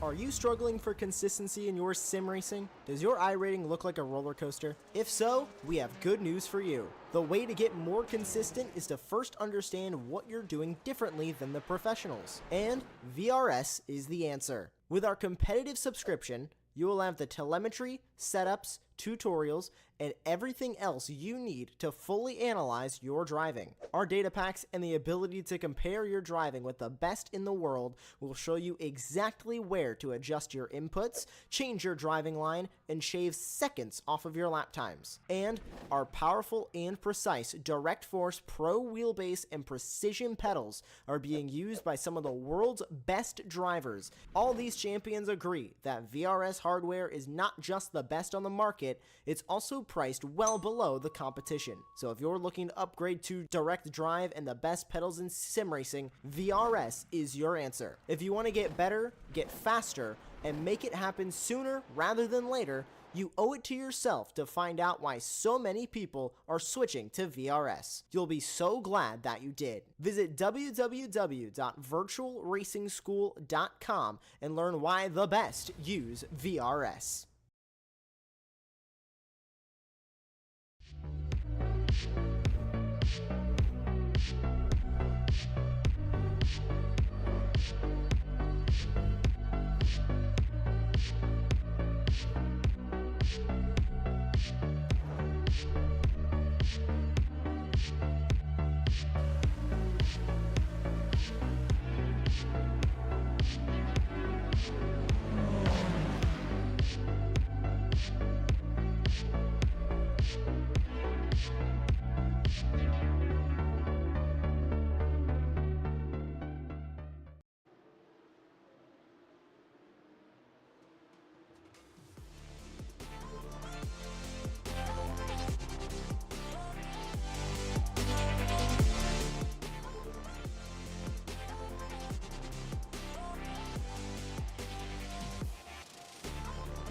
Are you struggling for consistency in your sim racing? Does your iRating look like a roller coaster? If so, we have good news for you. The way to get more consistent is to first understand what you're doing differently than the professionals. And VRS is the answer. With our competitive subscription, you will have the telemetry, setups, tutorials, and everything else you need to fully analyze your driving. Our data packs and the ability to compare your driving with the best in the world will show you exactly where to adjust your inputs, change your driving line, and shave seconds off of your lap times. And our powerful and precise Direct Force Pro wheelbase and precision pedals are being used by some of the world's best drivers. All these champions agree that VRS hardware is not just the best on the market, it's also priced well below the competition. So if you're looking to upgrade to direct drive and the best pedals in sim racing, VRS is your answer. If you want to get better, get faster, and make it happen sooner rather than later, you owe it to yourself to find out why so many people are switching to VRS. You'll be so glad that you did. Visit www.virtualracingschool.com and learn why the best use VRS.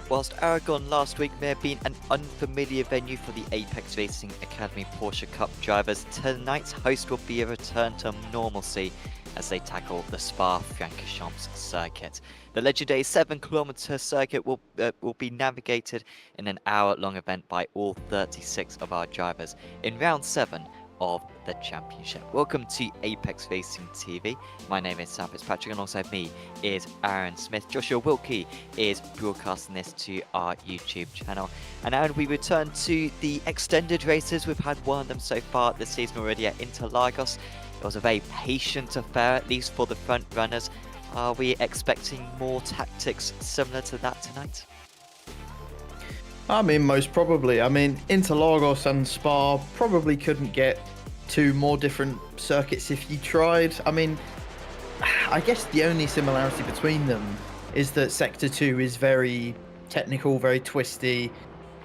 Whilst Aragon last week may have been an unfamiliar venue for the Apex Racing Academy Porsche Cup drivers, tonight's host will be a return to normalcy as they tackle the Spa-Francorchamps circuit. The legendary 7-kilometre circuit will be navigated in an hour-long event by all 36 of our drivers in round 7 of the championship. Welcome to Apex Racing TV. My name is Sam Fitzpatrick, and also me is Aaron Smith. Joshua Wilkie is broadcasting this to our YouTube channel. And Aaron, we return to the extended races. We've had one of them so far this season already at Interlagos. It was a very patient affair, at least for the front runners. Are we expecting more tactics similar to that tonight? I mean, most probably. I mean, Interlagos and Spa probably couldn't get two more different circuits if you tried. I mean, I guess the only similarity between them is that Sector 2 is very technical, very twisty.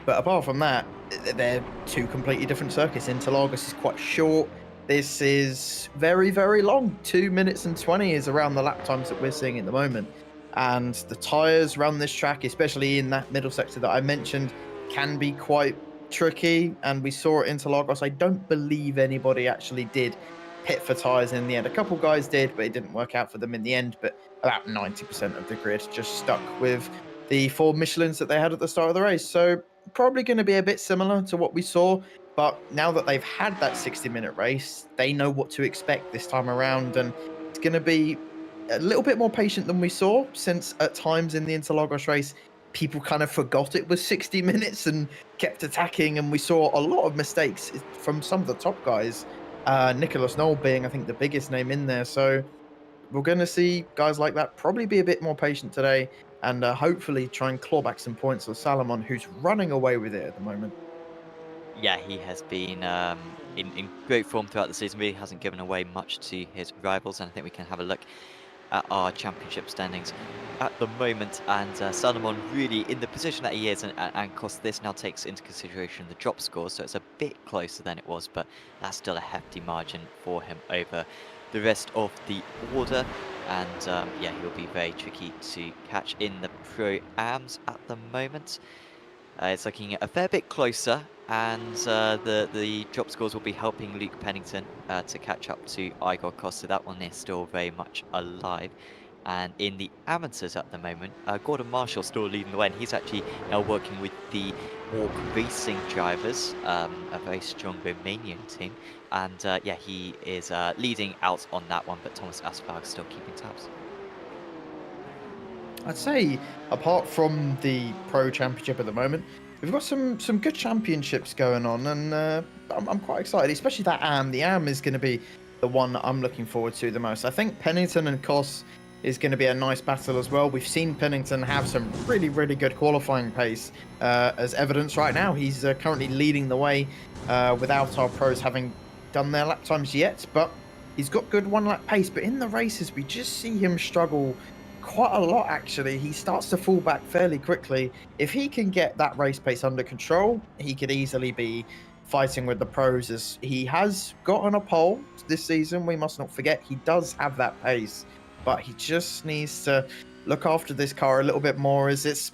But apart from that, they're two completely different circuits. Interlagos is quite short. This is very, very long. 2 minutes and 20 is around the lap times that we're seeing at the moment. And the tyres around this track, especially in that middle sector that I mentioned, can be quite tricky. And we saw at Interlagos, I don't believe anybody actually did pit for tyres in the end. A couple guys did, but it didn't work out for them in the end. But about 90% of the grid just stuck with the 4 Michelins that they had at the start of the race. So probably going to be a bit similar to what we saw. But now that they've had that 60-minute race, they know what to expect this time around. And it's going to be a little bit more patient than we saw, since at times in the Interlagos race, people kind of forgot it was 60 minutes and kept attacking. And we saw a lot of mistakes from some of the top guys, Nicholas Knoll being, I think, the biggest name in there. So we're going to see guys like that probably be a bit more patient today and hopefully try and claw back some points with Salomon, who's running away with it at the moment. Yeah, he has been in great form throughout the season. Really hasn't given away much to his rivals, and I think we can have a look at our championship standings at the moment. And Salomon really in the position that he is, and of course this now takes into consideration the drop scores, so it's a bit closer than it was, but that's still a hefty margin for him over the rest of the order. And yeah, he'll be very tricky to catch in the Pro-Ams at the moment. It's looking a fair bit closer, and the drop scores will be helping Luke Pennington to catch up to Igor Costa. That one is still very much alive. And in the amateurs at the moment, Gordon Marshall still leading the way, and he's actually now working with the Walk Racing drivers, a very strong Romanian team. And yeah, he is leading out on that one, but Thomas Asperg still keeping tabs. I'd say, apart from the Pro Championship at the moment, we've got some good championships going on, and I'm quite excited, especially that AM. The AM is going to be the one that I'm looking forward to the most. I think Pennington and Kos is going to be a nice battle as well. We've seen Pennington have some really, really good qualifying pace as evidence right now. He's currently leading the way without our pros having done their lap times yet, but he's got good one-lap pace. But in the races, we just see him struggle quite a lot, actually. He starts to fall back fairly quickly. If he can get that race pace under control, he could easily be fighting with the pros, as he has gotten a pole this season. We must not forget he does have that pace, but he just needs to look after this car a little bit more, as it's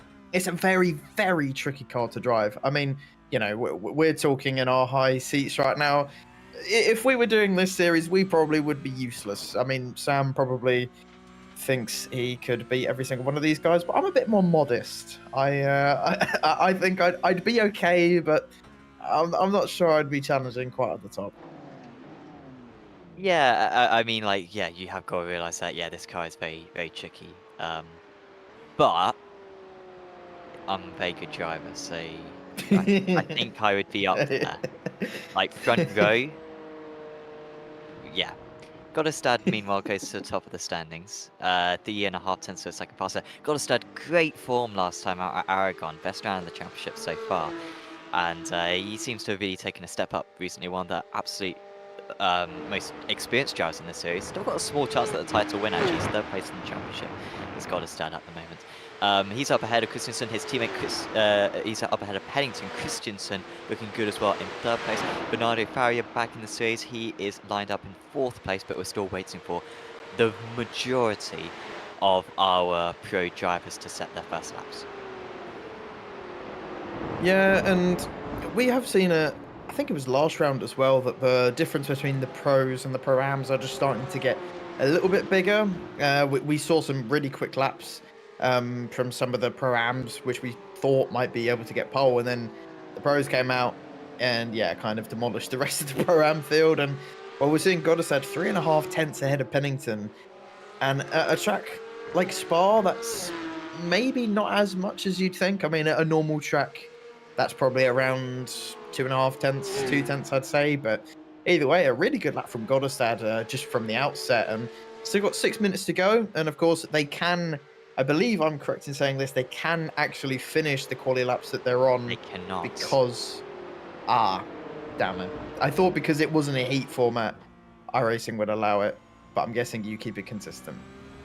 a very, very tricky car to drive. I mean, you know, we're talking in our high seats right now. If we were doing this series, we probably would be useless. I mean, Sam probably thinks he could beat every single one of these guys, but I'm a bit more modest. I think I'd be okay, but I'm not sure I'd be challenging quite at the top. Yeah, I mean, like, yeah, you have got to realise that, yeah, this car is very, very tricky. But I'm a very good driver, so I think I would be up there. Like, front row, yeah. Gottestad, meanwhile, goes to the top of the standings. 3.5 tenths to a second faster. Gottestad, great form last time out at Aragon. Best round of the championship so far. And he seems to have really taken a step up recently. One of the absolute most experienced drivers in the series. Still got a small chance at the title win, actually. He's third place in the championship. He's Gottestad at the moment. He's up ahead of Christensen. His teammate, he's up ahead of Pennington. Christensen looking good as well in third place. Bernardo Faria back in the series. He is lined up in fourth place, but we're still waiting for the majority of our pro drivers to set their first laps. Yeah, and we have seen I think it was last round as well, that the difference between the pros and the pro-ams are just starting to get a little bit bigger. We saw some really quick laps from some of the pro-ams, which we thought might be able to get pole, and then the pros came out and, yeah, kind of demolished the rest of the pro-am field. And, well, we're seeing Goddard 3.5 tenths ahead of Pennington. And a track like Spa, that's maybe not as much as you'd think. I mean, at a normal track, that's probably around 2.5 tenths, 2 tenths, I'd say. But either way, a really good lap from Goddard just from the outset. And still got 6 minutes to go. And of course, they can, I believe I'm correct in saying this, they can actually finish the quali laps that they're on. They cannot. Because, damn it. I thought because it wasn't a heat format, iRacing would allow it. But I'm guessing you keep it consistent.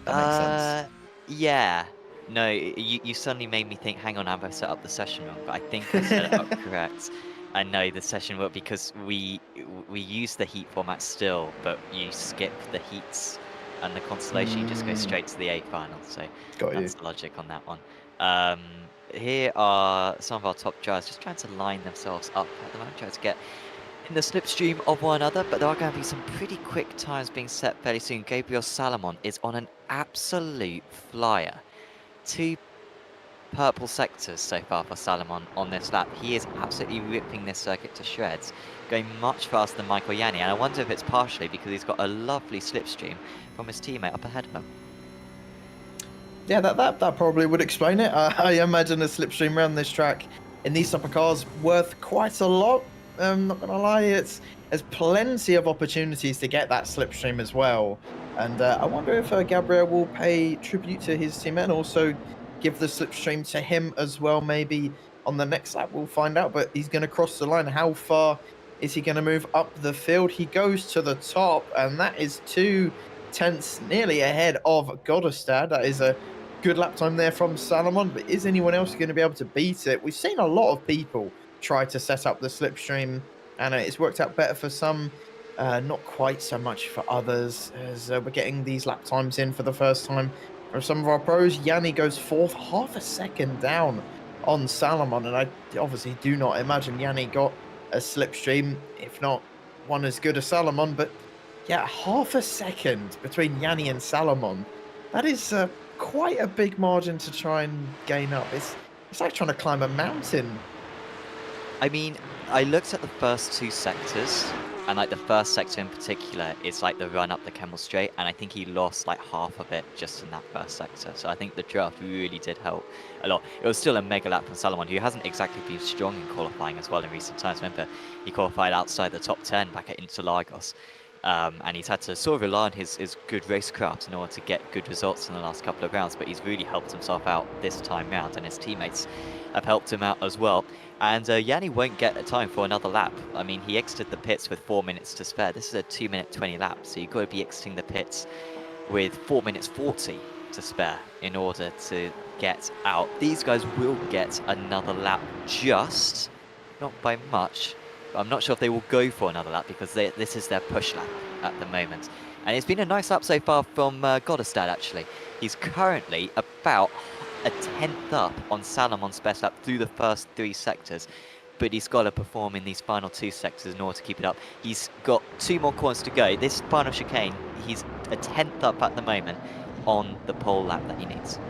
That makes sense. Yeah. No, you suddenly made me think, hang on, have I set up the session wrong? But I think I set it up correct. I know the session worked because we use the heat format still, but you skip the heats and the constellation, you just go straight to the A final. So that's the logic on that one. Here are some of our top drivers just trying to line themselves up at the moment, trying to get in the slipstream of one another, but there are going to be some pretty quick times being set fairly soon. Gabriel Salomon is on an absolute flyer. 2 purple sectors so far for Salomon on this lap. He is absolutely ripping this circuit to shreds, going much faster than Michael Yanni, and I wonder if it's partially because he's got a lovely slipstream from his teammate up ahead of him. Yeah, that probably would explain it. I imagine a slipstream around this track in these type of cars worth quite a lot. I'm not gonna lie, there's plenty of opportunities to get that slipstream as well, and I wonder if Gabriel will pay tribute to his teammate and also give the slipstream to him as well. Maybe on the next lap we'll find out, but he's going to cross the line. How far is he going to move up the field? He goes to the top, and that is 2 tenths nearly ahead of Goddestad. That is a good lap time there from Salomon, but is anyone else going to be able to beat it? We've seen a lot of people try to set up the slipstream, and it's worked out better for some, not quite so much for others, as we're getting these lap times in for the first time from some of our pros. Yanni goes 4th, half a second down on Salomon, and I obviously do not imagine Yanni got a slipstream, if not one as good as Salomon, but yeah, half a second between Yanni and Salomon. That is quite a big margin to try and gain up. It's like trying to climb a mountain. I mean, I looked at the first 2 sectors, and like the first sector in particular is like the run up the Kemmel Straight, and I think he lost like half of it just in that first sector. So I think the draft really did help a lot. It was still a mega lap from Salomon, who hasn't exactly been strong in qualifying as well in recent times. Remember, he qualified outside the top 10 back at Interlagos. And he's had to sort of rely on his good racecraft in order to get good results in the last couple of rounds, but he's really helped himself out this time round, and his teammates have helped him out as well. And Yanni won't get a time for another lap. I mean, he exited the pits with 4 minutes to spare. This is a 2-minute 20 lap, so you've got to be exiting the pits with 4 minutes 40 to spare in order to get out. These guys will get another lap, just not by much. I'm not sure if they will go for another lap because this is their push lap at the moment. And it's been a nice lap so far from Goddestad, actually. He's currently about a 10th up on Salomon's best lap through the first 3 sectors, but he's got to perform in these final 2 sectors in order to keep it up. He's got 2 more corners to go. This final chicane, he's a 10th up at the moment on the pole lap that he needs.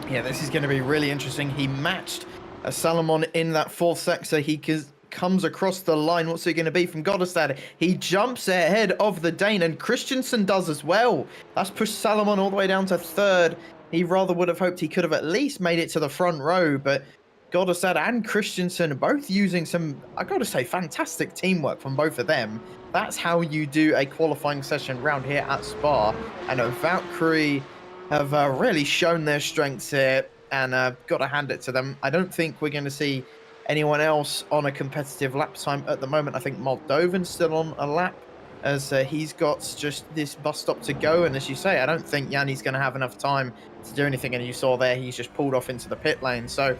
Yeah, this is going to be really interesting. He matched Salomon in that 4th sector. He comes across the line. What's it going to be from Goddestad? He jumps ahead of the Dane, and Christensen does as well. That's pushed Salomon all the way down to 3rd. He rather would have hoped he could have at least made it to the front row, but Goddestad and Christensen both using some, I got to say, fantastic teamwork from both of them. That's how you do a qualifying session round here at Spa, and Valkyrie have really shown their strengths here, and got to hand it to them. I don't think we're going to see anyone else on a competitive lap time at the moment. I think Moldovan's still on a lap, as he's got just this bus stop to go, and as you say, I don't think Yanni's going to have enough time to do anything, and you saw there he's just pulled off into the pit lane. So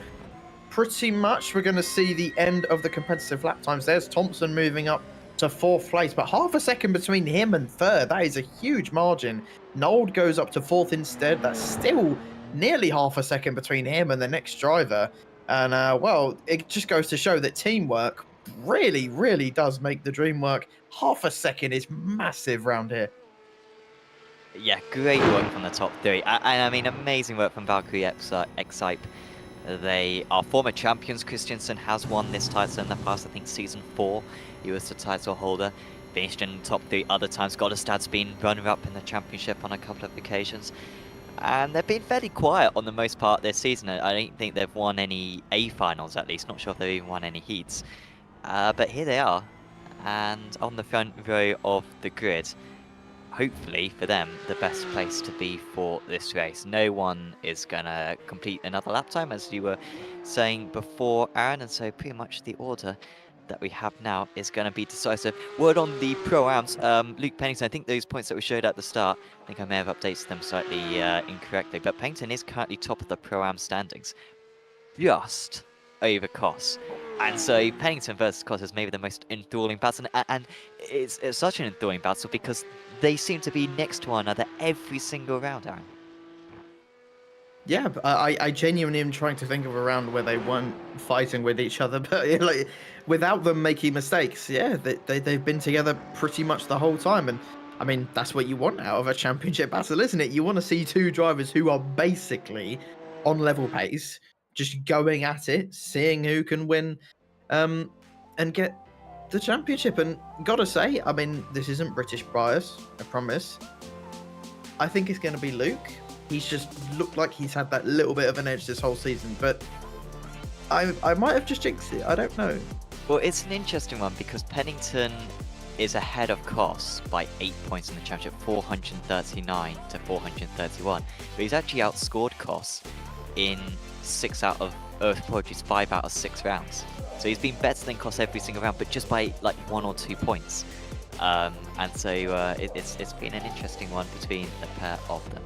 pretty much we're going to see the end of the competitive lap times. There's Thompson moving up to 4th place, but half a second between him and 3rd. That is a huge margin. Nold goes up to 4th instead. That's still nearly half a second between him and the next driver. And, well, it just goes to show that teamwork really, really does make the dream work. Half a second is massive round here. Yeah, great work from the top three. And I mean, amazing work from Valkyrie Excite. They are former champions. Christensen has won this title in the past, I think season 4. He was the title holder. Finished in the top 3 other times. Goddardstad's been runner-up in the championship on a couple of occasions. And they've been fairly quiet on the most part this season. I don't think they've won any A finals, at least. Not sure if they've even won any heats. But here they are. And on the front row of the grid, hopefully for them, the best place to be for this race. No one is going to complete another lap time, as you were saying before, Aaron. And so pretty much the order that we have now is going to be decisive. Word on the Pro-Ams, Luke Pennington, I think those points that we showed at the start, I think I may have updated them slightly incorrectly, but Pennington is currently top of the Pro-Am standings, just over Koss. And so Pennington versus Koss is maybe the most enthralling battle, and it's such an enthralling battle because they seem to be next to one another every single round, Aaron. Yeah, I genuinely am trying to think of a round where they weren't fighting with each other, but like, without them making mistakes. Yeah, they've been together pretty much the whole time. And I mean, that's what you want out of a championship battle, isn't it? You want to see two drivers who are basically on level pace, just going at it, seeing who can win and get the championship. And gotta say, I mean, this isn't British bias, I promise. I think it's going to be Luke. He's just looked like he's had that little bit of an edge this whole season, but I might have just jinxed it. I don't know. Well, it's an interesting one because Pennington is ahead of Koss by 8 points in the championship, 439 to 431. But he's actually outscored Koss in 5 out of 6 rounds. So he's been better than Koss every single round, but just by like 1 or 2 points. And so it's been an interesting one between the pair of them.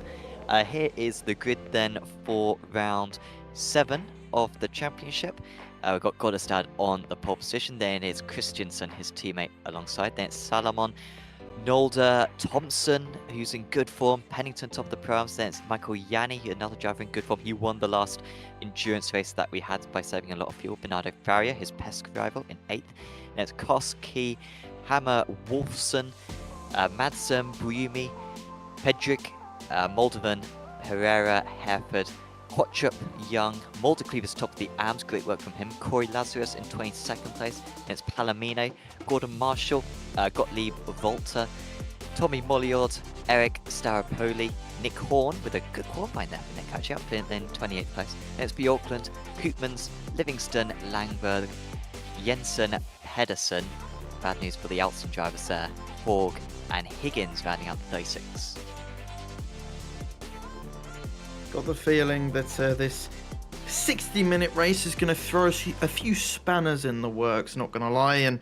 Here is the grid then for round 7 of the championship. We've got Goddardstad on the pole position. Then it's Christensen, his teammate, alongside. Then it's Salomon, Nolder, Thompson, who's in good form. Pennington top of the Pro-Ams. Then it's Michael Yanni, another driver in good form. He won the last endurance race that we had by saving a lot of fuel. Bernardo Faria, his Pesk rival, in 8th. Then it's Koss, Key, Hammer, Wolfson, Madsen, Buyumi, Pedrick, Moldovan, Herrera, Hereford, Hotchup, Young, Mulder Cleaver's top of the AMS, great work from him. Corey Lazarus in 22nd place. Against Palomino, Gordon Marshall, Gottlieb Volta, Tommy Molliord, Eric Staropoli, Nick Horn with a good qualifying there for Nick, actually, up in 28th place. Next Bjorklund, Koopmans, Livingston, Langberg, Jensen, Pedersen. Bad news for the Alston drivers there. Borg and Higgins rounding out the 36. Got the feeling that this 60-minute race is going to throw us a few spanners in the works, not going to lie. And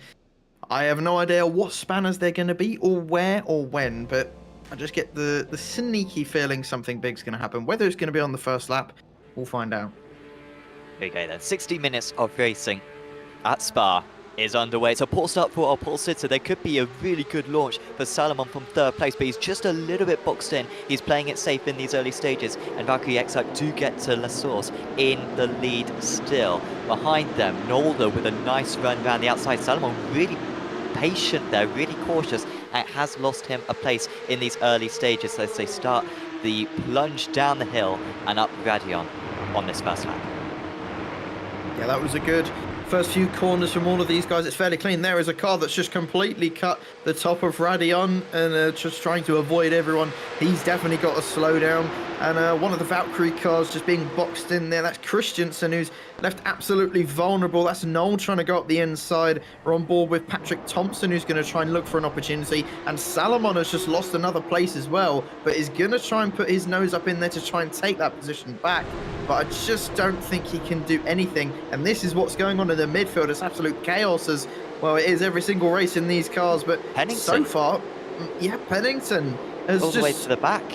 I have no idea what spanners they're going to be or where or when, but I just get the sneaky feeling something big's going to happen. Whether it's going to be on the first lap, we'll find out. Okay then, 60 minutes of racing at Spa is underway. So poor start for our Paul Sid, so there could be a really good launch for Salomon from 3rd place, but he's just a little bit boxed in. He's playing it safe in these early stages, and Valkyrie Excite do get to La Source in the lead still. Behind them, Nolder with a nice run around the outside. Salomon really patient there, really cautious, and has lost him a place in these early stages as they start the plunge down the hill and up Radion on this first lap. Yeah, that was a good first few corners from all of these guys. It's fairly clean. There is a car that's just completely cut the top of Radion and just trying to avoid everyone. He's definitely got to slow down. And one of the Valkyrie cars just being boxed in there. That's Christensen, who's left absolutely vulnerable. That's Noel trying to go up the inside. We're on board with Patrick Thompson, who's going to try and look for an opportunity. And Salomon has just lost another place as well, but is going to try and put his nose up in there to try and take that position back. But I just don't think he can do anything. And this is what's going on in the midfield. It's absolute chaos, as well it is every single race in these cars. But Pennington. so far, yeah, Pennington has all the way to the back.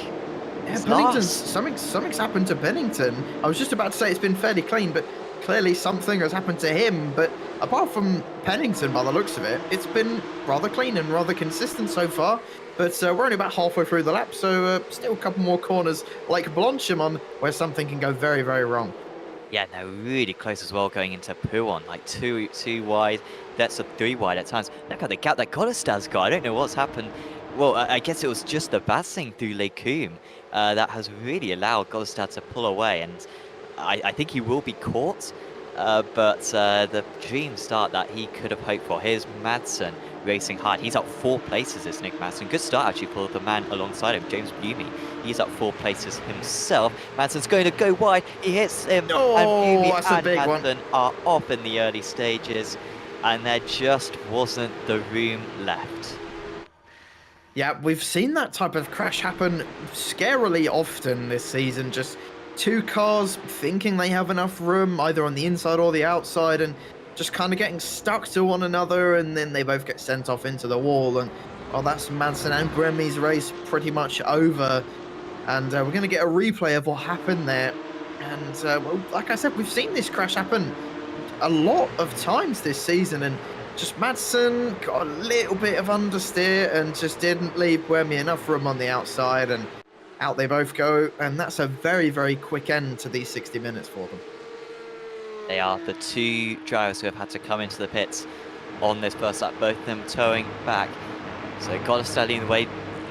Yeah, Pennington, something's happened to Pennington. I was just about to say it's been fairly clean, but clearly something has happened to him. But apart from Pennington, by the looks of it, it's been rather clean and rather consistent so far. But we're only about halfway through the lap, so still a couple more corners like Blanchimon where something can go very, very wrong. Yeah, they're really close as well going into Puon, like two wide, that's a 3 wide at times. Look at the gap that Godestad's got. I don't know what's happened. Well, I guess it was just the passing through Lecum that has really allowed Godestad to pull away, and I think he will be caught. But the dream start that he could have hoped for. Here's Madsen racing hard. He's up 4 places, is Nick Madsen. Good start actually for the man alongside him, James Bumy. He's up 4 places himself. Madsen's going to go wide. He hits him. Oh, and Bumy that's a and big one. Madsen are off in the early stages. And there just wasn't the room left. Yeah, we've seen that type of crash happen scarily often this season. Just 2 cars thinking they have enough room, either on the inside or the outside, and just kind of getting stuck to one another, and then they both get sent off into the wall. And well, that's Madsen and Gremmy's race pretty much over. And we're going to get a replay of what happened there. And well, like I said, we've seen this crash happen a lot of times this season, and just Madsen got a little bit of understeer and just didn't leave Grammy enough room on the outside, and out they both go. And that's a very, very quick end to these 60 minutes for them. They are the 2 drivers who have had to come into the pits on this first lap, both of them towing back. So Godestad leading the way.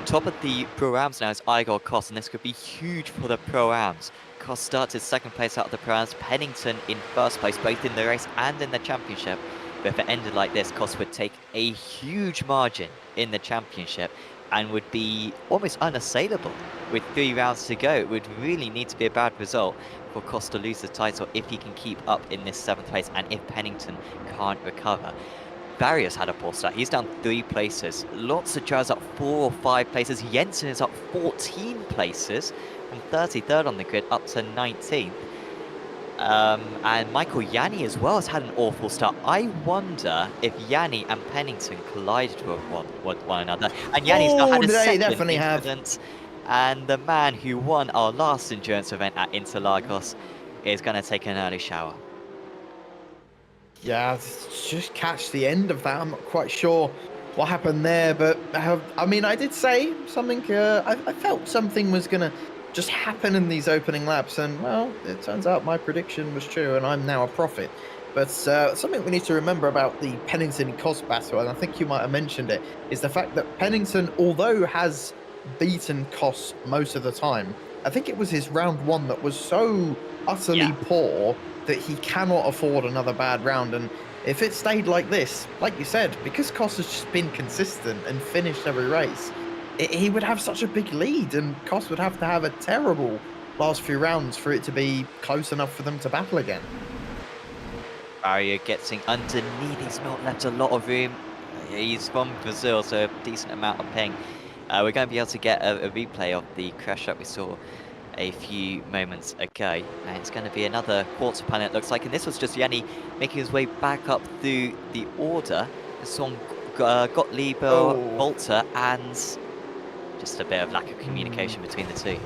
Top of the Pro-Ams now is Igor Koss, and this could be huge for the Pro-Ams. Koss starts his 2nd place out of the Pro-Ams, Pennington in 1st place, both in the race and in the championship. But if it ended like this, Koss would take a huge margin in the championship and would be almost unassailable with 3 rounds to go. It would really need to be a bad result for Koss to lose the title if he can keep up in this 7th place and if Pennington can't recover. Barrios had a poor start. He's down 3 places. Lots of drivers up 4 or 5 places. Jensen is up 14 places from 33rd on the grid up to 19th. And Michael Yanni as well has had an awful start. I wonder if Yanni and Pennington collided with one another. And Yanni's now had a second definitely incident. And the man who won our last endurance event at Interlagos is going to take an early shower. Yeah, just catch the end of that. I'm not quite sure what happened there, but I mean, I did say something. I felt something was going to just happen in these opening laps, and well, it turns out my prediction was true, and I'm now a prophet. But something we need to remember about the Pennington-Koss battle, and I think you might have mentioned it, is the fact that Pennington, although has beaten Koss most of the time, I think it was his round 1 that was so utterly poor that he cannot afford another bad round. And if it stayed like this, like you said, because Koss has just been consistent and finished every race, he would have such a big lead, and Koss would have to have a terrible last few rounds for it to be close enough for them to battle again. Barrier getting underneath. He's not left a lot of room. He's from Brazil, so a decent amount of ping. We're going to be able to get a replay of the crash that we saw a few moments ago, and it's going to be another quarter panel, it looks like, and this was just Yanni making his way back up through the order. This one Gottlieb, Volta, and just a bit of lack of communication between the 2.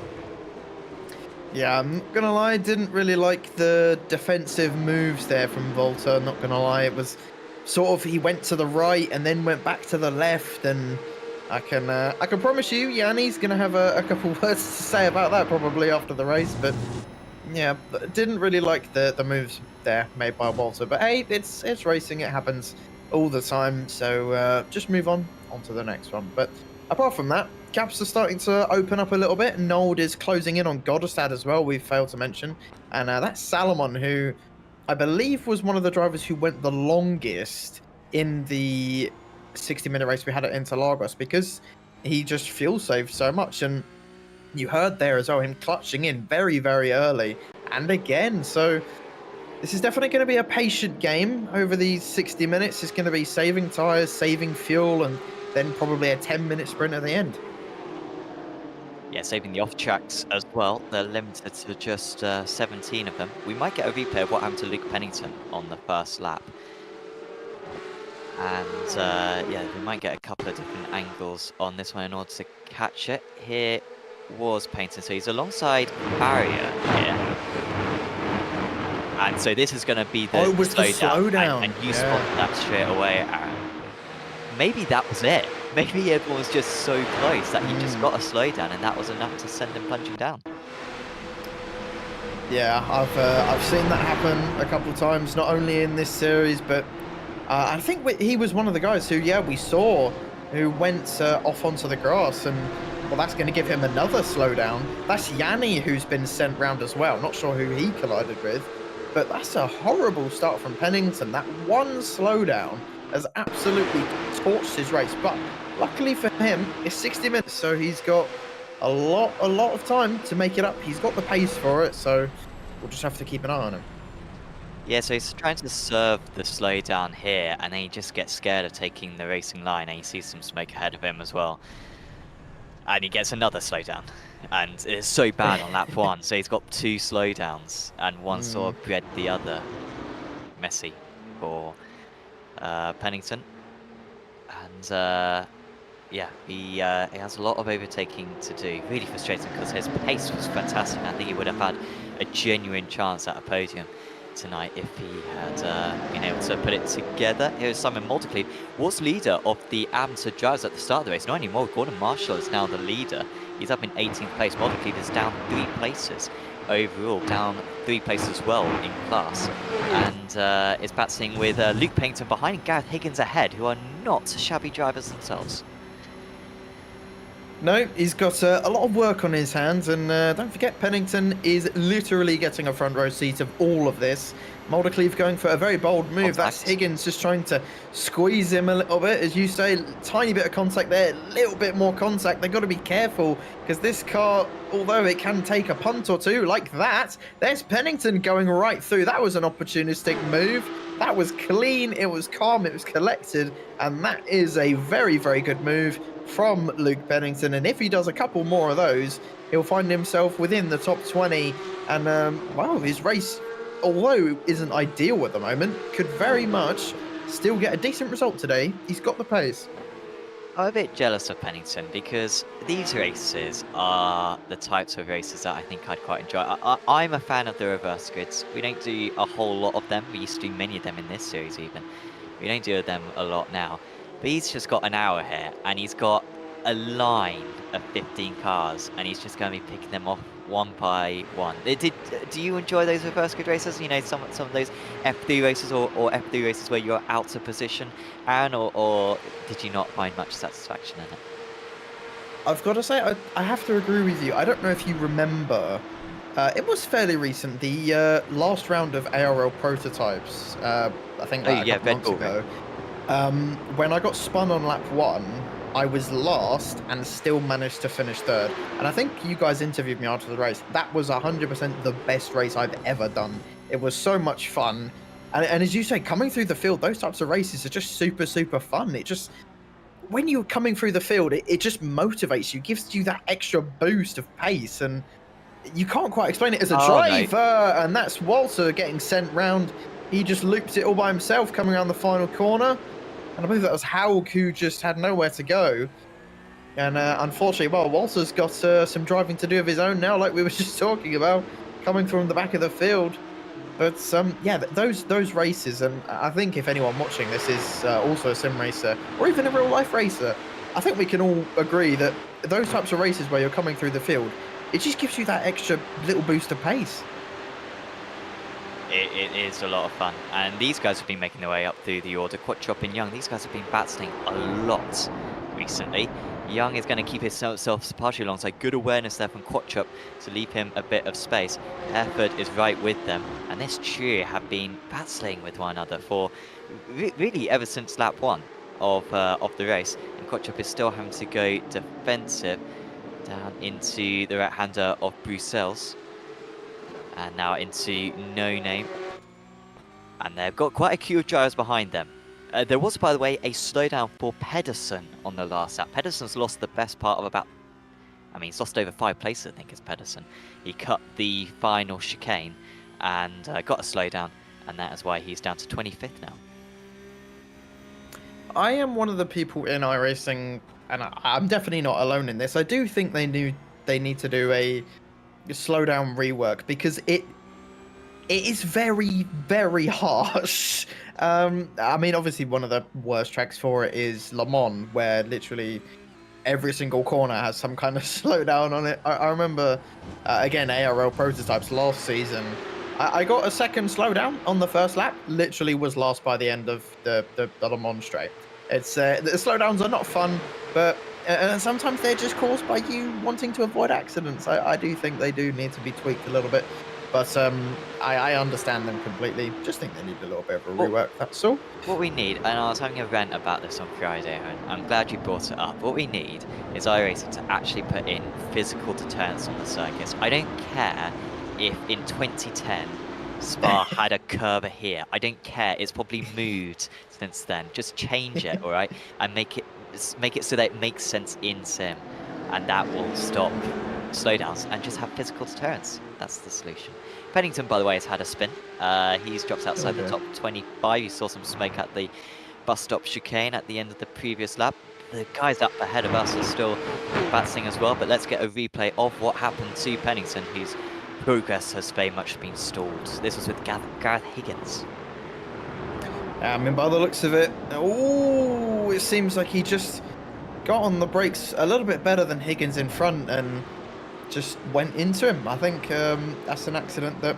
Yeah, I'm not gonna lie, I didn't really like the defensive moves there from Volta, not gonna lie. It was sort of, he went to the right and then went back to the left, and I can promise you Yanni's gonna have a couple words to say about that probably after the race. But yeah, didn't really like the moves there made by Volta. But hey, it's racing, it happens all the time, so just move on to the next one. But apart from that, gaps are starting to open up a little bit. Nold is closing in on Godestad as well, we've failed to mention. And that's Salomon, who I believe was one of the drivers who went the longest in the 60-minute race we had at Interlagos, because he just fuel saved so much. And you heard there as well him clutching in very, very early and again. So this is definitely going to be a patient game over these 60 minutes. It's going to be saving tyres, saving fuel, and then probably a 10-minute sprint at the end. Yeah, saving the off tracks as well. They're limited to just 17 of them. We might get a replay of what happened to Luke Pennington on the first lap. And yeah, we might get a couple of different angles on this one in order to catch it. Here was Pennington, so he's alongside Barrier here. And so this is going to be the slowdown. And you spotted that straight away, Aaron. Maybe that was it. Maybe everyone was just so close that he just got a slowdown, and that was enough to send him plunging down. Yeah, I've seen that happen a couple of times, not only in this series, but I think he was one of the guys who, yeah, we saw who went off onto the grass, and well, that's going to give him another slowdown. That's Yanni who's been sent round as well. Not sure who he collided with, but that's a horrible start from Pennington. That one slowdown has absolutely torched his race, but luckily for him, it's 60 minutes, so he's got a lot of time to make it up. He's got the pace for it, so we'll just have to keep an eye on him. Yeah, so he's trying to serve the slowdown here, and then he just gets scared of taking the racing line, and he sees some smoke ahead of him as well. And he gets another slowdown, and it's so bad on lap 1. So he's got 2 slowdowns, and one sort of bred the other. Messy for Pennington. And yeah, he has a lot of overtaking to do. Really frustrating because his pace was fantastic. I think he would have had a genuine chance at a podium tonight if he had been able to put it together. Here's Simon Multicleave, was leader of the amateur drivers at the start of the race. Not anymore. Gordon Marshall is now the leader. He's up in 18th place. Multicleave is down 3 places overall, down 3 places as well in class, and is battling with Luke Pennington behind, Gareth Higgins ahead, who are not shabby drivers themselves. No, he's got a lot of work on his hands, and don't forget, Pennington is literally getting a front row seat of all of this. Muldercleave going for a very bold move. That's Higgins just trying to squeeze him a little bit, as you say. Tiny bit of contact there, a little bit more contact. They've got to be careful, because this car, although it can take a punt or two like that, there's Pennington going right through. That was an opportunistic move. That was clean, it was calm, it was collected, and that is a very, very good move from Luke Pennington. And if he does a couple more of those, he'll find himself within the top 20. And, well, his race, although isn't ideal at the moment, could very much still get a decent result today. He's got the pace. I'm a bit jealous of Pennington because these races are the types of races that I think I'd quite enjoy. I'm a fan of the reverse grids. We don't do a whole lot of them. We used to do many of them in this series even. We don't do them a lot now. But he's just got an hour here, and he's got a line of 15 cars, and he's just going to be picking them off one by one. Do you enjoy those reverse grid races? You know, some of those F3 races or F3 races where you're out of position, Aaron, or did you not find much satisfaction in it? I've got to say, I have to agree with you. I don't know if you remember, it was fairly recent, the last round of ARL prototypes, I think a couple months ago. When I got spun on lap 1, I was last and still managed to finish 3rd. And I think you guys interviewed me after the race. That was 100% the best race I've ever done. It was so much fun. And as you say, coming through the field, those types of races are just super, super fun. It just, when you're coming through the field, it just motivates you, gives you that extra boost of pace. And you can't quite explain it as a driver. No. And that's Walter getting sent round. He just loops it all by himself coming around the final corner. And I believe that was Haug who just had nowhere to go. And unfortunately, well, Walter's got some driving to do of his own now, like we were just talking about, coming from the back of the field. But yeah, those races, and I think if anyone watching this is also a sim racer, or even a real life racer, I think we can all agree that those types of races where you're coming through the field, it just gives you that extra little boost of pace. It is a lot of fun, and these guys have been making their way up through the order. Quattrop and Young, these guys have been battling a lot recently. Young is going to keep himself partially alongside. Good awareness there from Quattrop to leave him a bit of space. Hereford is right with them, and this trio have been battling with one another for really ever since lap 1 of the race. And Quattrop is still having to go defensive down into the right-hander of Bruxelles. And now into No Name. And they've got quite a queue of drivers behind them. There was, by the way, a slowdown for Pedersen on the last lap. Pedersen's lost the best part of about... I mean, he's lost over 5 places, I think, is Pedersen. He cut the final chicane and got a slowdown. And that is why he's down to 25th now. I am one of the people in iRacing, and I'm definitely not alone in this. I do think they need to do a slowdown rework, because it is very, very harsh. I mean, obviously one of the worst tracks for it is Le Mans, where literally every single corner has some kind of slowdown on it. I remember, again, ARL prototypes last season. I got a second slowdown on the first lap. Literally was lost by the end of the Le Mans straight. It's the slowdowns are not fun, but sometimes they're just caused by you wanting to avoid accidents. I do think they do need to be tweaked a little bit, but I understand them completely. Just think they need a little bit of a rework. That's all. What we need, and I was having a rant about this on Friday, and I'm glad you brought it up. What we need is iRacing to actually put in physical deterrence on the circuits. I don't care if in 2010 Spa had a curve here. I don't care. It's probably moved since then. Just change it, all right, and make it so that it makes sense in sim, and that will stop slowdowns and just have physical deterrence. That's the solution. Pennington, by the way, has had a spin. He's dropped outside the top 25. You saw some smoke at the bus stop chicane at the end of the previous lap. The guys up ahead of us are still battling as well, but let's get a replay of what happened to Pennington, whose progress has very much been stalled. This was with Gareth Higgins. I mean, by the looks of it, oh, it seems like he just got on the brakes a little bit better than Higgins in front and just went into him. I think that's an accident that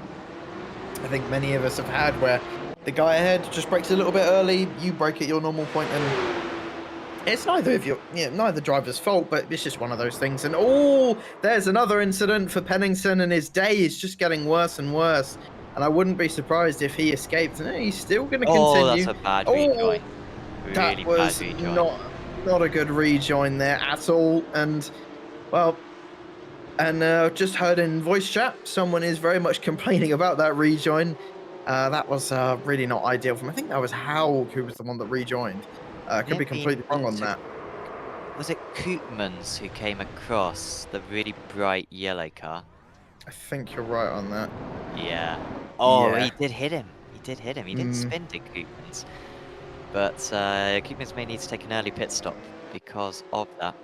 I think many of us have had, where the guy ahead just brakes a little bit early, you brake at your normal point, and it's neither driver's fault, but it's just one of those things. And oh, there's another incident for Pennington, and his day is just getting worse and worse. And I wouldn't be surprised if he escaped. And he's still going to continue. Oh, that's a bad rejoin. Really that was bad rejoin. not a good rejoin there at all. And well, and just heard in voice chat, someone is very much complaining about that rejoin. That was really not ideal for him. I think that was Howell who was the one that rejoined. Could be completely wrong on that. Was it Koopmans who came across the really bright yellow car? I think you're right on that. Yeah. Oh, Yeah. he did hit him. He didn't spin, did Koopmans. But Koopmans may need to take an early pit stop because of that.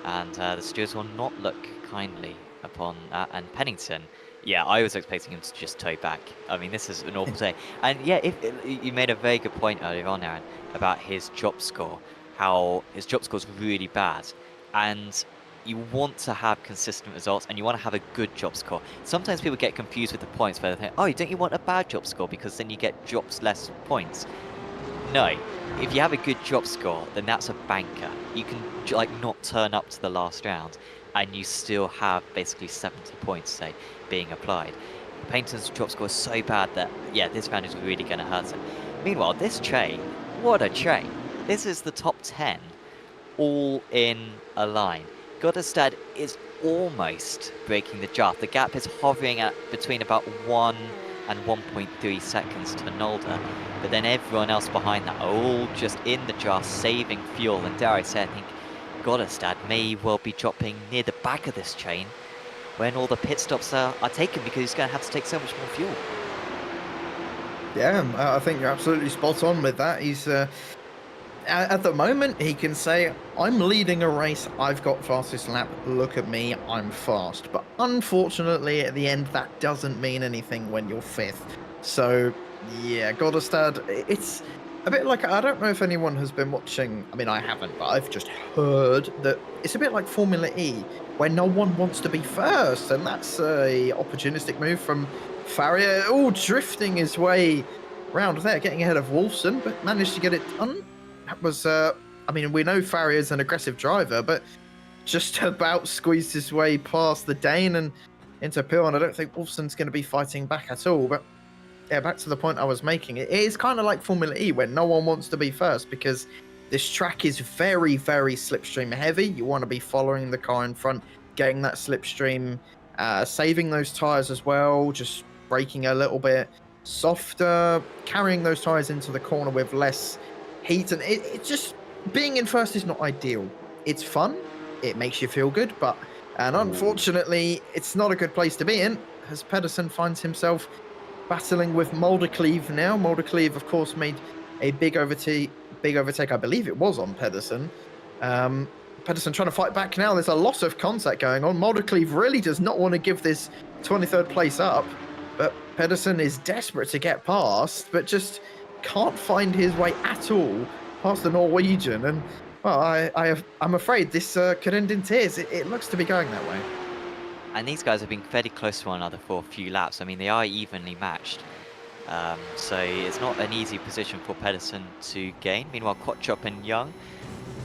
And the stewards will not look kindly upon that. And Pennington, yeah, I was expecting him to just tow back. I mean, this is an awful day. And yeah, you made a very good point earlier on, Aaron, about his drop score. How his drop score is really bad. And you want to have consistent results, and you want to have a good drop score. Sometimes people get confused with the points where they think, oh, don't you want a bad drop score because then you get drops less points? No. If you have a good drop score, then that's a banker. You can like not turn up to the last round, and you still have basically 70 points, say, being applied. Pennington's drop score is so bad that, yeah, this round is really going to hurt him. Meanwhile, this train, what a train. This is the top 10, all in a line. Goddestad is almost breaking the draft. The gap is hovering at between about 1 and 1.3 seconds to Nolde. But then everyone else behind that are all just in the draft, saving fuel. And dare I say, I think Goddestad may well be dropping near the back of this train when all the pit stops are taken, because he's going to have to take so much more fuel. Yeah, I think you're absolutely spot on with that. He's at the moment, he can say, I'm leading a race, I've got fastest lap, look at me, I'm fast. But unfortunately, at the end, that doesn't mean anything when you're 5th. So, yeah, Goddestad, it's a bit like, I don't know if anyone has been watching, I mean, I haven't, but I've just heard that it's a bit like Formula E, where no one wants to be first, and that's a opportunistic move from Farrier. Oh, drifting his way round there, getting ahead of Wolfson, but managed to get it done. That was, I mean, we know Farrier's an aggressive driver, but just about squeezed his way past the Dane and into Pill, and I don't think Wolfson's going to be fighting back at all. But yeah, back to the point I was making. It is kind of like Formula E, where no one wants to be first, because this track is very, very slipstream heavy. You want to be following the car in front, getting that slipstream, saving those tyres as well, just braking a little bit softer, carrying those tyres into the corner with less heat, and it just being in first is not ideal. It's fun, it makes you feel good, and unfortunately it's not a good place to be in, as Pedersen finds himself battling with Muldercleave now. Muldercleave, of course, made a big overtake, I believe it was on Pedersen. Pedersen trying to fight back now. There's a lot of contact going on. Muldercleave really does not want to give this 23rd place up, but Pedersen is desperate to get past, but just can't find his way at all past the Norwegian. And Well, I'm afraid this could end in tears. It looks to be going that way. And these guys have been fairly close to one another for a few laps. I mean, they are evenly matched. So it's not an easy position for Pedersen to gain. Meanwhile, Kotchop and Young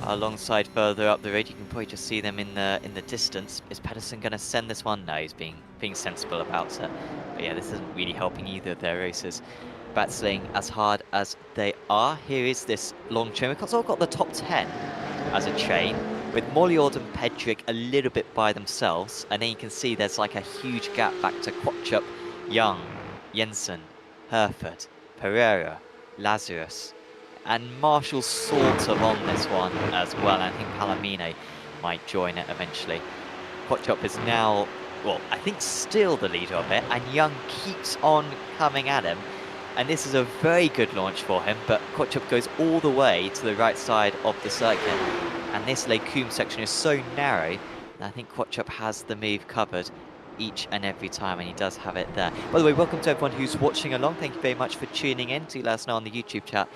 alongside further up the road. You can probably just see them in the distance. Is Pedersen going to send this one? No, he's being sensible about it. But yeah, this isn't really helping either of their racers. Battling as hard as they are. Here is this long chain. We've also got the top 10 as a chain, with Molliord and Pedrick a little bit by themselves. And then you can see there's like a huge gap back to Kotchop, Young, Jensen, Herford, Pereira, Lazarus, and Marshall's sort of on this one as well. I think Palomino might join it eventually. Kotchop is now, well, I think still the leader of it, and Young keeps on coming at him. And this is a very good launch for him, but Kotchop goes all the way to the right side of the circuit. And this Les Combes section is so narrow that I think Kotchop has the move covered each and every time, and he does have it there. By the way, welcome to everyone who's watching along. Thank you very much for tuning in. Do let us know on the YouTube chat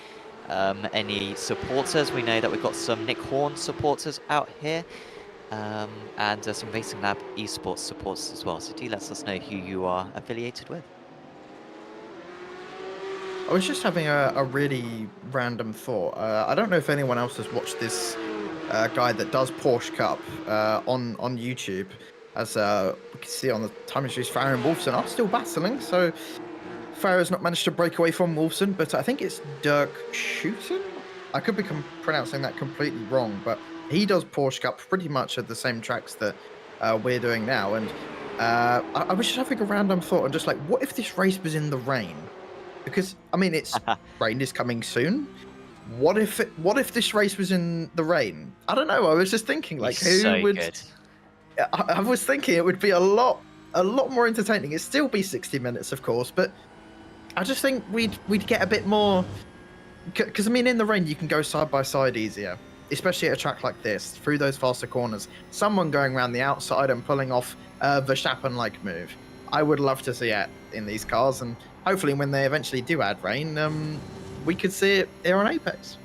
any supporters. We know that we've got some Nick Horn supporters out here, and some Racing Lab esports supporters as well. So do let us know who you are affiliated with. I was just having a really random thought. I don't know if anyone else has watched this guy that does Porsche Cup on YouTube. As we can see on the time history, Farah and Wolfson are still battling, so Farah's not managed to break away from Wolfson, but I think it's Dirk Schuten? I could be pronouncing that completely wrong, but he does Porsche Cup pretty much at the same tracks that we're doing now, and I was just having a random thought, and just like, what if this race was in the rain? Because, I mean, it's rain is coming soon. What if this race was in the rain? I don't know, I was just thinking, like, who would... Good. I was thinking it would be a lot more entertaining. It'd still be 60 minutes, of course, but I just think we'd get a bit more, because I mean, in the rain you can go side by side easier, especially at a track like this, through those faster corners. Someone going around the outside and pulling off a Verstappen-like move. I would love to see it in these cars, and hopefully when they eventually do add rain, we could see it here on Apex.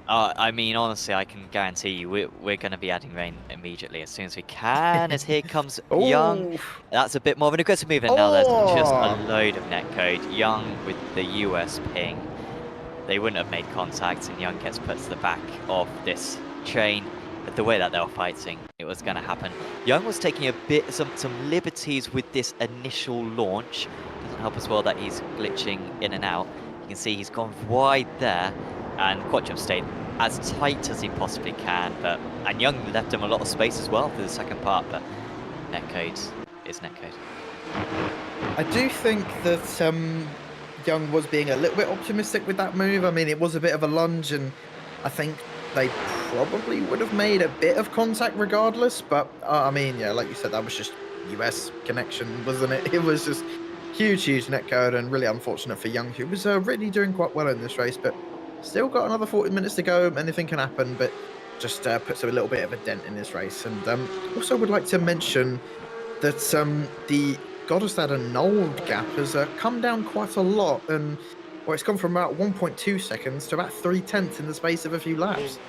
I mean, honestly, I can guarantee you we're going to be adding rain immediately as soon as we can, as here comes Young. That's a bit more of an aggressive move, and now there's just a load of netcode. Young with the US ping. They wouldn't have made contact, and Young gets put to the back of this chain. But the way that they were fighting, it was going to happen. Young was taking some liberties with this initial launch. Doesn't help as well that he's glitching in and out. You can see he's gone wide there. And Kotchop stayed as tight as he possibly can, and Young left him a lot of space as well for the second part, but netcode is netcode. I do think that Young was being a little bit optimistic with that move. I mean, it was a bit of a lunge, and I think they probably would have made a bit of contact regardless, but I mean, yeah, like you said, that was just US connection, wasn't it? It was just huge netcode, and really unfortunate for Young, who was really doing quite well in this race, but still got another 40 minutes to go. Anything can happen, but just puts a little bit of a dent in this race. And also would like to mention that the Goddestad and Nold gap has come down quite a lot, and well, it's gone from about 1.2 seconds to about 3/10 in the space of a few laps.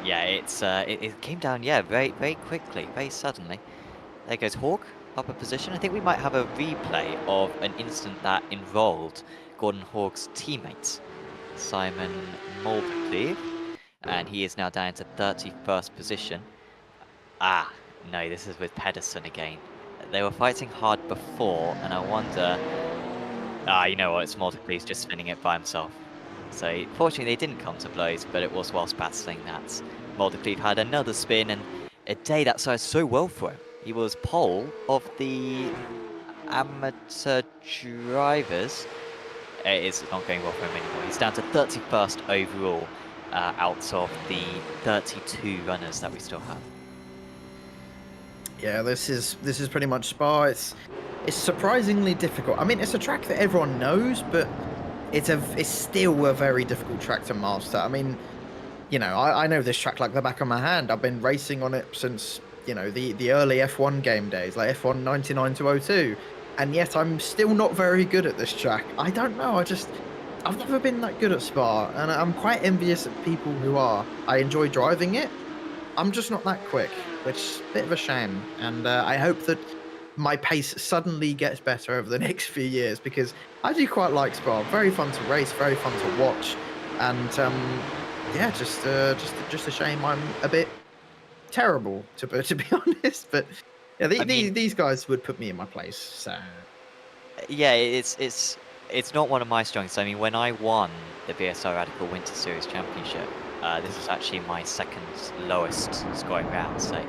Yeah, it came down, yeah, very quickly, very suddenly. There goes Hawk up a position. I think we might have a replay of an incident that involved Gordon Hawk's teammates, Simon Moldcleve, and he is now down to 31st position. No, this is with Pedersen again. They were fighting hard before, and I wonder... you know what, it's Moldcleve's just spinning it by himself. So, fortunately they didn't come to blows, but it was whilst battling that Moldcleve had another spin, and a day that started so well for him. He was pole of the amateur drivers. It is not going well for him anymore. He's down to 31st overall out of the 32 runners that we still have. Yeah, this is pretty much Spa. It's surprisingly difficult. I mean, it's a track that everyone knows, but it's still a very difficult track to master. I mean, you know, I know this track like the back of my hand. I've been racing on it since, you know, the early F1 game days, like F1 99 to 02. And yet I'm still not very good at this track. I don't know, I've never been that good at Spa, and I'm quite envious of people who are. I enjoy driving it. I'm just not that quick, which is a bit of a shame. And I hope that my pace suddenly gets better over the next few years, because I do quite like Spa. Very fun to race, very fun to watch, and yeah, just a shame I'm a bit terrible to be honest. But yeah, I mean, these guys would put me in my place. So yeah, it's not one of my strengths. I mean, when I won the BSR Radical Winter Series Championship, this is actually my second lowest scoring round. So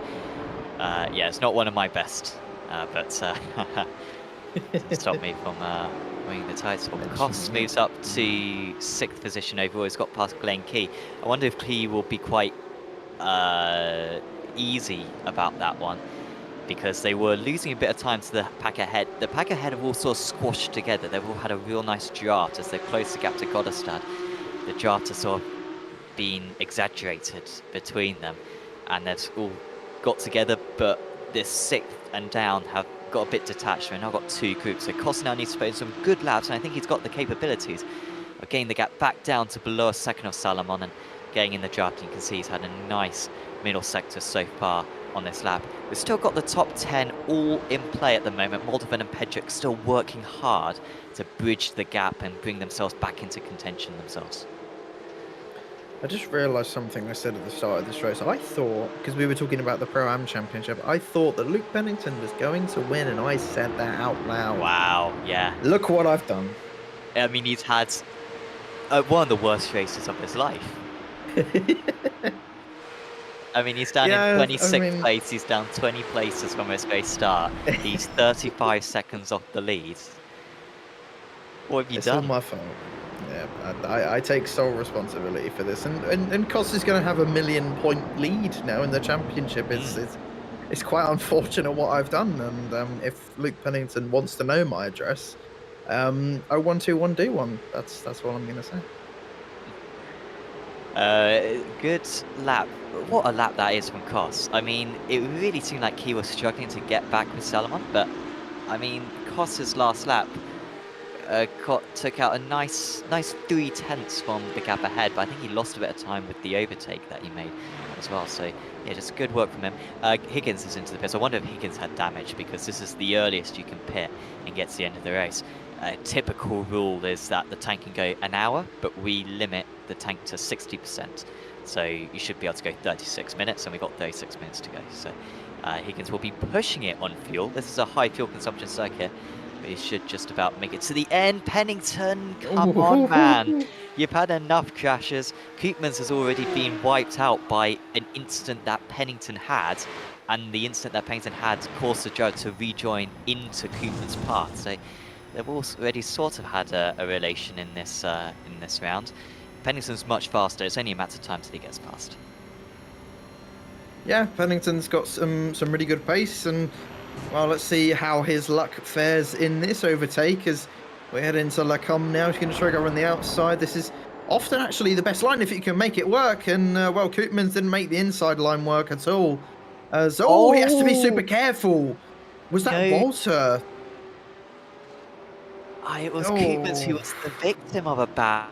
yeah, it's not one of my best, but to stop me from winning the title. Koss moves up to 6th position overall. He's got past Glenn Key. I wonder if Key will be quite easy about that one, because they were losing a bit of time to the pack ahead. The pack ahead have all sort of squashed together. They've all had a real nice draft as they close the gap to Goddestad. The draft has sort of been exaggerated between them, and they've all got together, but this 6th and down have got a bit detached. They've now got 2 groups. So Koss now needs to play some good laps, and I think he's got the capabilities of getting the gap back down to below a second of Salomon and getting in the draft. You can see he's had a nice middle sector so far on this lap. We've still got the top 10 all in play at the moment. Moldovan and Pedrick still working hard to bridge the gap and bring themselves back into contention themselves. I just realised something I said at the start of this race. I thought, because we were talking about the Pro-Am Championship, I thought that Luke Pennington was going to win, and I said that out loud. Wow, yeah. Look what I've done. I mean, he's had one of the worst races of his life. I mean, he's down in 26th place. He's down 20 places from his race start. He's 35 seconds off the lead. What have you done? It's all my fault. Yeah, I take sole responsibility for this. And Koss is going to have a 1 million point lead now in the championship. It's quite unfortunate what I've done. And if Luke Pennington wants to know my address, 0121 do one. That's what I'm going to say. Good lap. What a lap that is from Koss. I mean, it really seemed like he was struggling to get back with Salomon, but I mean, Koss's last lap took out a nice 3/10 from the gap ahead, but I think he lost a bit of time with the overtake that he made as well. So yeah, just good work from him. Higgins is into the pits. I wonder if Higgins had damage, because this is the earliest you can pit and get to the end of the race. Typical rule is that the tank can go an hour, but we limit the tank to 60%. So you should be able to go 36 minutes, and we've got 36 minutes to go. So Higgins will be pushing it on fuel. This is a high fuel consumption circuit, but he should just about make it to the end. Pennington, come on, man. You've had enough crashes. Koopmans has already been wiped out by an incident that Pennington had, and the incident that Pennington had caused the driver to rejoin into Koopmans' path. So they've already sort of had a relation in this round. Pennington's much faster. It's only a matter of time till he gets past. Yeah, Pennington's got some really good pace, and well, let's see how his luck fares in this overtake as we head into La Com now. He's going to try to go on the outside. This is often actually the best line if you can make it work, and well, Koopmans didn't make the inside line work at all. So he has to be super careful. Was that Walter? It was Koopmans who was the victim of a bad.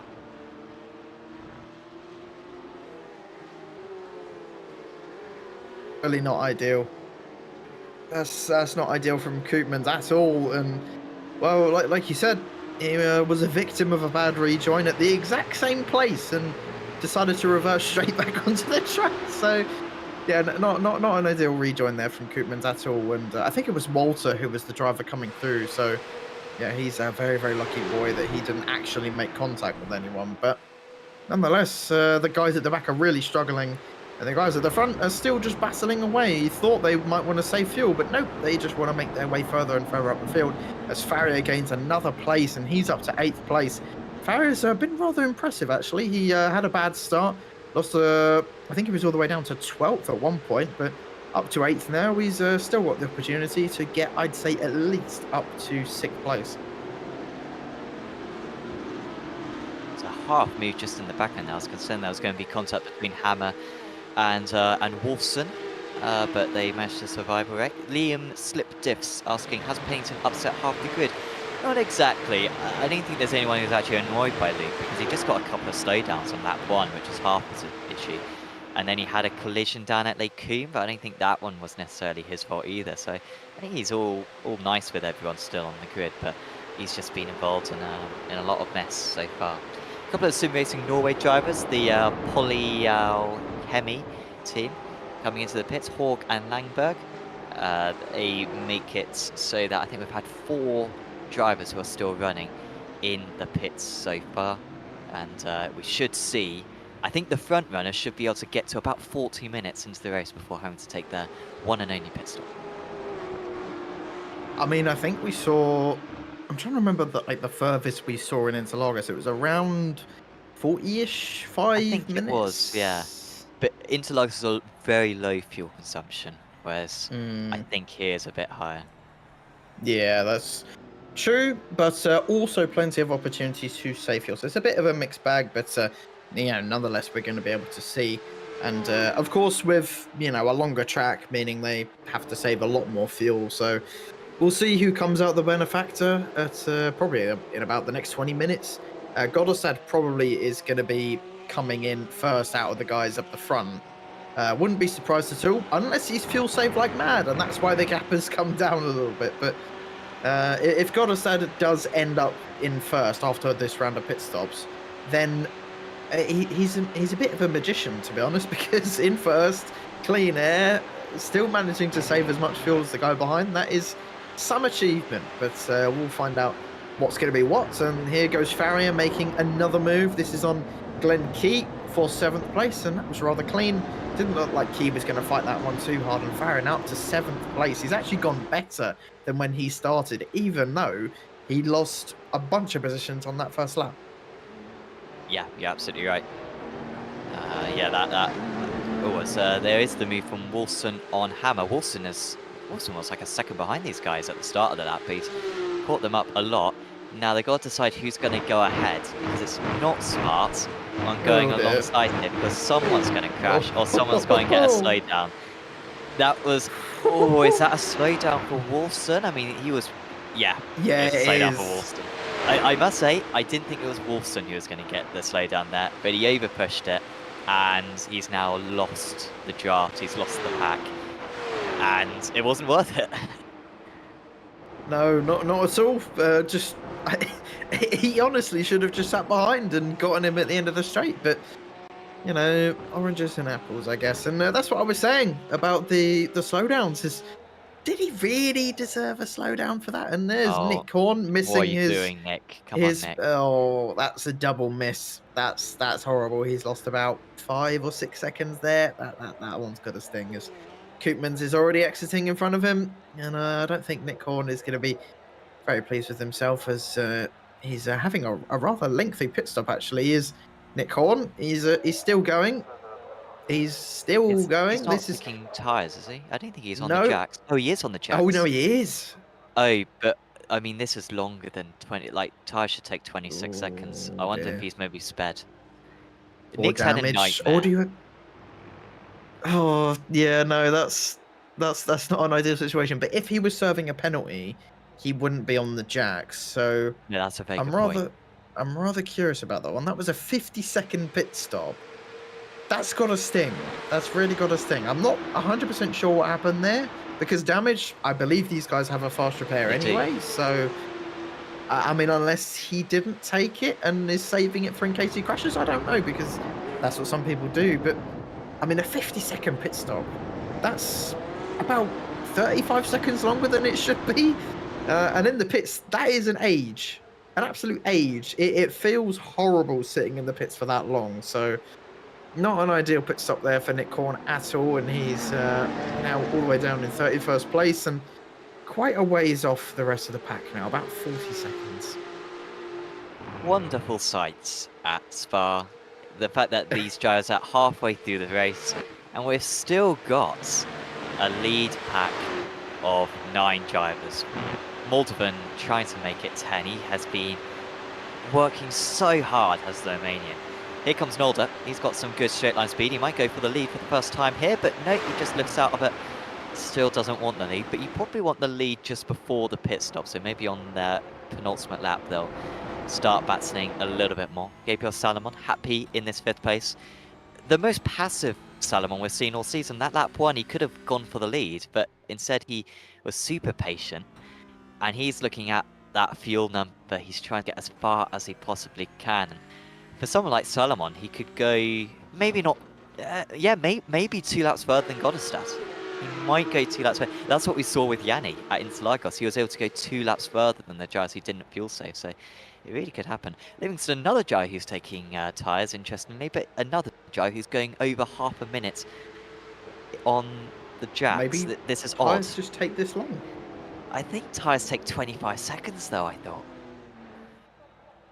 Really not ideal. That's not ideal from Koopmans at all. And well, like you said, he was a victim of a bad rejoin at the exact same place and decided to reverse straight back onto the track. So yeah, not an ideal rejoin there from Koopmans at all. And I think it was Walter who was the driver coming through. So yeah, he's a very, very lucky boy that he didn't actually make contact with anyone. But nonetheless, the guys at the back are really struggling. And the guys at the front are still just battling away. You thought they might want to save fuel, but nope, they just want to make their way further and further up the field as Farrier gains another place, and he's up to 8th place. Farrier's been rather impressive, actually. He had a bad start, lost, I think he was all the way down to 12th at one point, but up to 8th now. He's still got the opportunity to get, I'd say, at least up to 6th place. It's a half move just in the back end. I was concerned there was going to be contact between Hammer and Wolfson, but they managed to survive all right. Liam Slip Diffs asking, has Pennington upset half the grid? Not exactly. I don't think there's anyone who's actually annoyed by Luke because he just got a couple of slowdowns on lap 1, which is half as issue. And then he had a collision down at Lake Coombe, but I don't think that one was necessarily his fault either. So I think he's all nice with everyone still on the grid, but he's just been involved in a lot of mess so far. A couple of Sim Racing Norway drivers, the Hemi team coming into the pits, Hawk and Langberg. They make it so that I think we've had 4 drivers who are still running in the pits so far, and we should see, I think the front runners should be able to get to about 40 minutes into the race before having to take their one and only pit stop. I mean, I think we saw, I'm trying to remember the furthest we saw in Interlagos. It was around 40-ish, 5 minutes. It was, yeah. But Interlagos is a very low fuel consumption, whereas I think here is a bit higher. Yeah, that's true, but also plenty of opportunities to save fuel. So it's a bit of a mixed bag, but nonetheless, we're going to be able to see. And of course, with a longer track, meaning they have to save a lot more fuel. So we'll see who comes out the benefactor at probably in about the next 20 minutes. Goddard probably is going to be coming in first out of the guys up the front. Wouldn't be surprised at all, unless he's fuel saved like mad, and that's why the gap has come down a little bit. But if Goddard does end up in first after this round of pit stops, then he's a bit of a magician, to be honest, because in first, clean air, still managing to save as much fuel as the guy behind. That is some achievement, but we'll find out what's going to be what. And here goes Farrier making another move. This is on Glenn Key for 7th place, and that was rather clean. Didn't look like Key was going to fight that one too hard, and Farrier now up to 7th place. He's actually gone better than when he started, even though he lost a bunch of positions on that first lap. Yeah, you're absolutely right. There is the move from Wilson on Hammer. Wilson was like a second behind these guys at the start of the lap, but he's caught them up a lot. Now they've got to decide who's going to go ahead, because it's not smart on going alongside him, because someone's going to crash or someone's going to get a slowdown. That was, is that a slowdown for Wolfson? I mean, he was, yeah, it was a slowdown for Wolfson. I must say, I didn't think it was Wolfson who was going to get the slowdown there, but he over-pushed it, and he's now lost the draft, he's lost the pack, and it wasn't worth it. No, not at all. He honestly should have just sat behind and gotten him at the end of the straight, but oranges and apples, I guess. And that's what I was saying about the slowdowns. Did he really deserve a slowdown for that? And there's Nick Horn missing what are you doing, Nick? Come on, Nick. Oh, that's a double miss. That's horrible. He's lost about 5 or 6 seconds there. That one's got a sting. As Koopmans is already exiting in front of him, and I don't think Nick Horn is going to be very pleased with himself, as he's having a rather lengthy pit stop. Actually, is Nick Horn? He's still going. He's going. He's not picking tyres, is he? I don't think he's on the jacks. Oh, he is on the jacks. Oh no, he is. Oh, but I mean, this is longer than 20. Like, tyres should take 26 seconds. I wonder if he's maybe sped. Nick's had a nightmare. Oh yeah, no, that's not an ideal situation. But if he was serving a penalty, he wouldn't be on the jacks. So yeah, that's a very good point. I'm rather curious about that one. That was a 50-second pit stop. That's got a sting. That's really got a sting. I'm not 100% sure what happened there, because damage, I believe these guys have a fast repair anyway. So, I mean, unless he didn't take it and is saving it for in case he crashes, I don't know, because that's what some people do. But, I mean, a 50-second pit stop, that's about 35 seconds longer than it should be. And in the pits, that is an absolute age. It feels horrible sitting in the pits for that long. So, not an ideal pit stop there for Nick Horn at all, and he's now all the way down in 31st place and quite a ways off the rest of the pack now, about 40 seconds. Wonderful sights at Spa. The fact that these drivers are halfway through the race, and we've still got a lead pack of 9 drivers. Moldovan trying to make it 10. He has been working so hard as the Romanian. Here comes Nolde. He's got some good straight line speed. He might go for the lead for the first time here, but no, he just lifts out of it. Still doesn't want the lead, but you probably want the lead just before the pit stop, so maybe on their penultimate lap, they'll start battling a little bit more. Gabriel Salomon happy in this 5th place. The most passive Salomon we've seen all season. That lap 1, he could have gone for the lead, but instead he was super patient. And he's looking at that fuel number. He's trying to get as far as he possibly can. And for someone like Salomon, he could go maybe not, maybe 2 laps further than Godestad. He might go 2 laps further. That's what we saw with Yanni at Interlagos. He was able to go 2 laps further than the drivers who didn't fuel save. So it really could happen. Livingston, another driver who's taking tyres, interestingly, but another driver who's going over half a minute on the jacks. Maybe this is tyres odd. just take this long. I think tyres take 25 seconds, though, I thought.